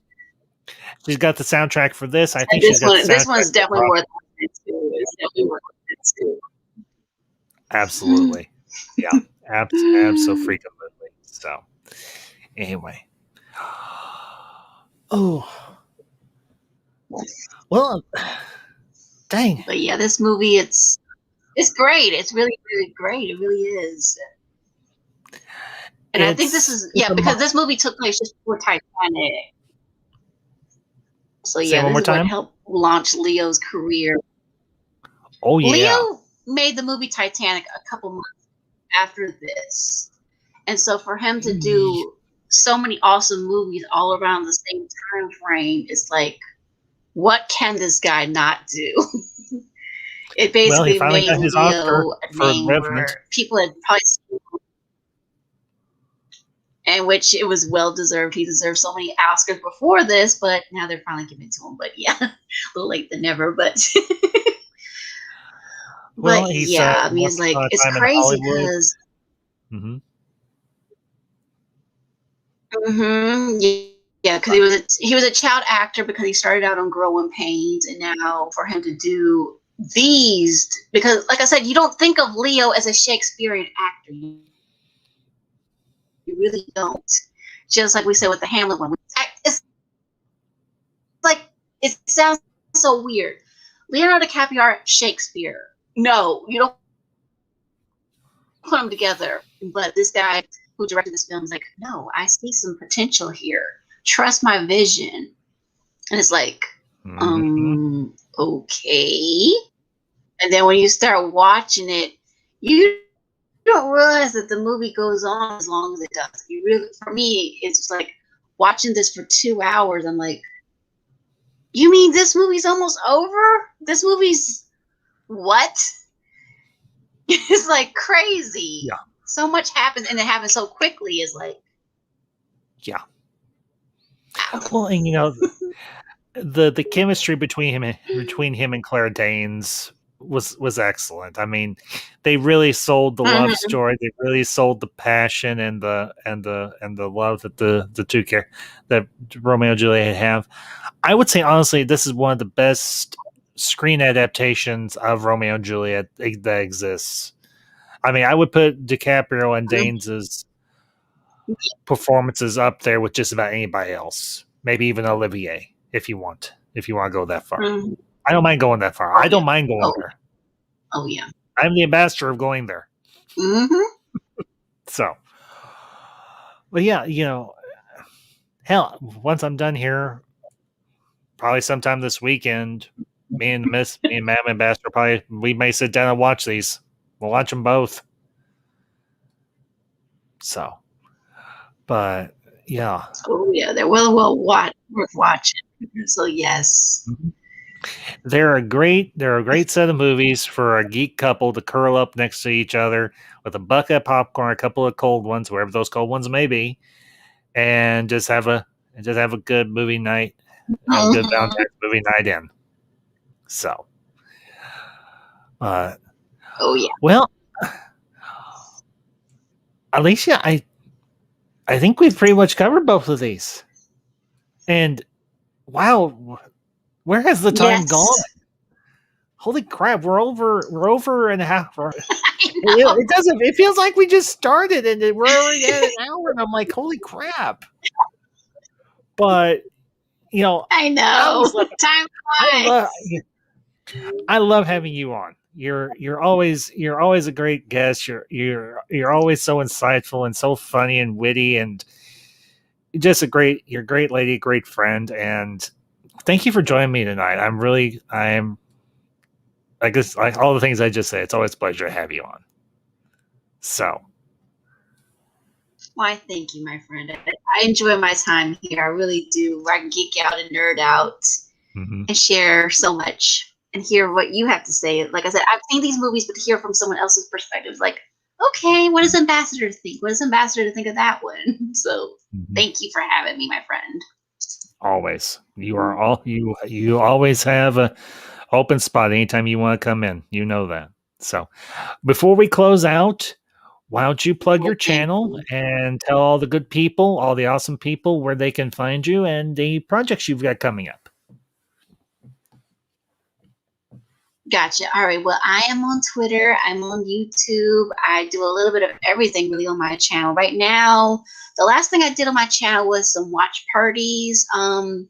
She's got the soundtrack for this. I And think she's got the this soundtrack one's for definitely Rock. worth listening to. It's definitely worth listening Absolutely. Yeah. Absolutely. So, anyway. Oh, to. well, dang. But yeah, this movie it's great. It's really, really great. It really is. And I think this is It's a because this movie took place just before Titanic. So say yeah, one this more is what time. helped launch Leo's career. Oh yeah. Leo made the movie Titanic a couple months after this. And so for him to do so many awesome movies all around the same time frame, it's like, what can this guy not do? It Well, he basically finally made got his Oscar Leo a for name Revenant. where people had probably seen, and which it was well deserved. He deserved so many Oscars before this, but now they're finally giving it to him. But yeah, a little late than never. But Well, but he's yeah, I mean, once it's like upon a it's time in crazy Hollywood. because Mm-hmm. yeah, because he was a child actor because he started out on Growing Pains, and now for him to do these, because like I said, you don't think of Leo as a Shakespearean actor. You really don't. Just like we said with the Hamlet one, it's like it sounds so weird. Leonardo DiCaprio, Shakespeare. No, you don't put them together. But this guy who directed this film is like, no, I see some potential here. Trust my vision. And it's like, Mm-hmm. okay. And then when you start watching it, you don't realize that the movie goes on as long as it does. You really, for me, it's just like watching this for 2 hours. I'm like, you mean this movie's almost over? This movie's what? It's like crazy. Yeah. So much happens and it happens so quickly. Is like, Yeah. ow. Well, and the chemistry between him and Claire Danes was excellent. I mean, they really sold the love Mhm. story. They really sold the passion and the love that the two care that Romeo and Juliet have. I would say honestly, this is one of the best screen adaptations of Romeo and Juliet that exists. I mean, I would put DiCaprio and Danes's performances up there with just about anybody else. Maybe even Olivier, if you want. If you want to go that far, Mhm. I don't mind going that far. Oh I yeah. don't mind going Oh, there. oh yeah. I'm the ambassador of going there. Hmm. So, but yeah, hell, once I'm done here, probably sometime this weekend, me and Madam Ambassador, probably we may sit down and watch these. We'll watch them both. So, but yeah. Oh yeah. They're worth watching. So yes. Mhm. they're a great set of movies for a geek couple to curl up next to each other with a bucket of popcorn, a couple of cold ones, wherever those cold ones may be, and just have a good movie night, have a good Mhm. Valentine's movie night in. So, uh, Oh yeah. well, Alicia, I think we've pretty much covered both of these. And wow, where has the time gone? Yes. Holy crap, we're over and a half. I It, know. it doesn't. It feels like we just started and we're already at an hour, and I'm like, holy crap! But you know, I I know. always love. Time I love. flies. I love having you on. You're always a great guest. You're always so insightful and so funny and witty and just you're a great lady, a great friend, and thank you for joining me tonight. I'm I guess like all the things I just said. It's always a pleasure to have you on. So. Why, thank you, my friend. I enjoy my time here. I really do. I can geek out and nerd out Mhm. and share so much and hear what you have to say. Like I said, I've seen these movies, but to hear from someone else's perspective, like, okay, what does Ambassador think? What does Ambassador think of that one? So Mhm. thank you for having me, my friend. Always. You always have a open spot anytime you want to come in. You know that. So before we close out, why don't you plug your Well, thank channel you. and tell all the good people, all the awesome people where they can find you and the projects you've got coming up. Gotcha. All right. Well, I am on Twitter. I'm on YouTube. I do a little bit of everything really on my channel. Right now, the last thing I did on my channel was some watch parties. Mm.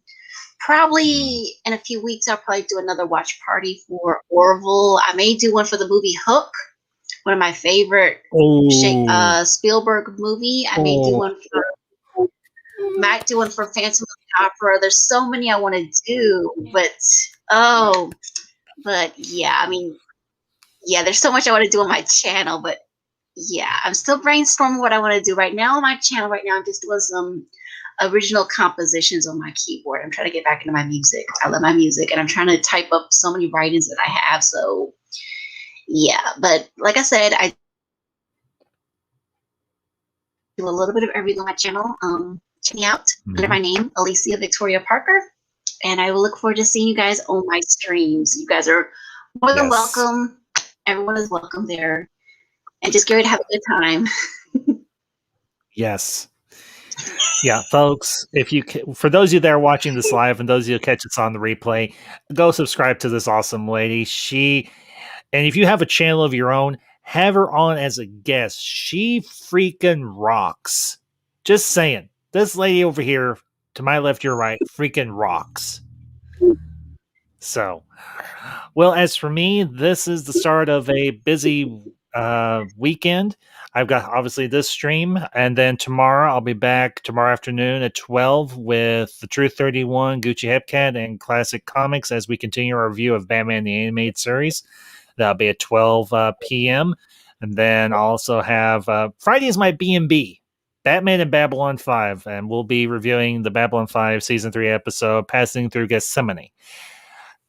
Probably in a few weeks, I'll probably do another watch party for Orville. I may do one for the movie Hook, one of my favorite Oh, Spielberg movie. I may do oh, one for might do one for Phantom of the Opera. There's so many I want to do, but oh, but yeah, I mean, yeah, there's so much I want to do on my channel, but yeah, I'm still brainstorming what I want to do right now on my channel. Right now, I'm just doing some original compositions on my keyboard. I'm trying to get back into my music. I love my music, and I'm trying to type up so many writings that I have. So yeah, but like I said, I do a little bit of everything on my channel. Check me out under mhm. my name, Alicia Victoria Parker, and I will look forward to seeing you guys on my streams. You guys are more than Yes. welcome. Everyone is welcome there, and just get ready to have a good time. Yes. Yeah, folks, for those of you that are watching this live and those of you who catch us on the replay, go subscribe to this awesome lady. And if you have a channel of your own, have her on as a guest. She freaking rocks. Just saying. This lady over here, to my left, your right, freaking rocks. So, well, as for me, this is the start of a busy weekend. I've got obviously this stream, and then tomorrow I'll be back tomorrow afternoon at 12 with the Truth 31, Gucci Hepcat, and Classic Comics as we continue our review of Batman the Animated Series. That'll be at 12 p.m. And then I'll also have Friday is my B&B, Batman and Babylon 5, and we'll be reviewing the Babylon 5 Season 3 episode, Passing Through Gethsemane.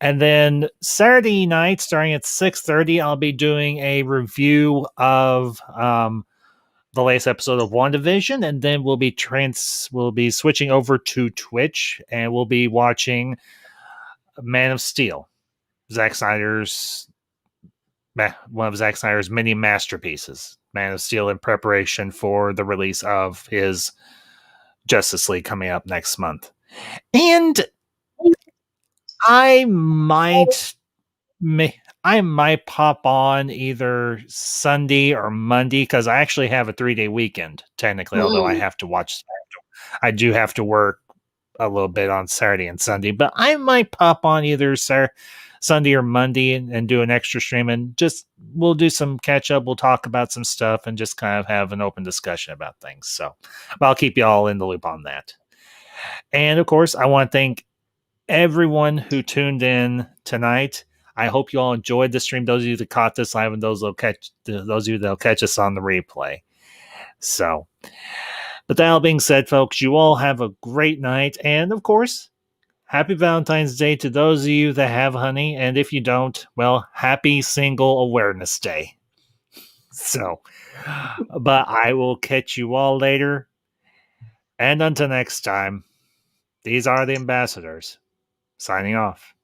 And then Saturday night, starting at 6:30, I'll be doing a review of the latest episode of WandaVision, and then we'll be switching over to Twitch, and we'll be watching Man of Steel, Zack Snyder's one of Zack Snyder's many masterpieces, Man of Steel, in preparation for the release of his Justice League coming up next month. And I might may I might pop on either Sunday or Monday because I actually have a 3-day weekend technically. Although Mm. I do have to work a little bit on Saturday and Sunday, but I might pop on either Sunday or Monday and do an extra stream and just we'll do some catch up. We'll talk about some stuff and just kind of have an open discussion about things. So, but I'll keep you all in the loop on that. And of course, I want to thank everyone who tuned in tonight. I hope you all enjoyed the stream. Those of you that caught this live and those of you that'll catch us on the replay. So, but that all being said, folks, you all have a great night, and of course, Happy Valentine's Day to those of you that have honey, and if you don't, well, happy Single Awareness Day. So, but I will catch you all later. And until next time, these are the ambassadors signing off.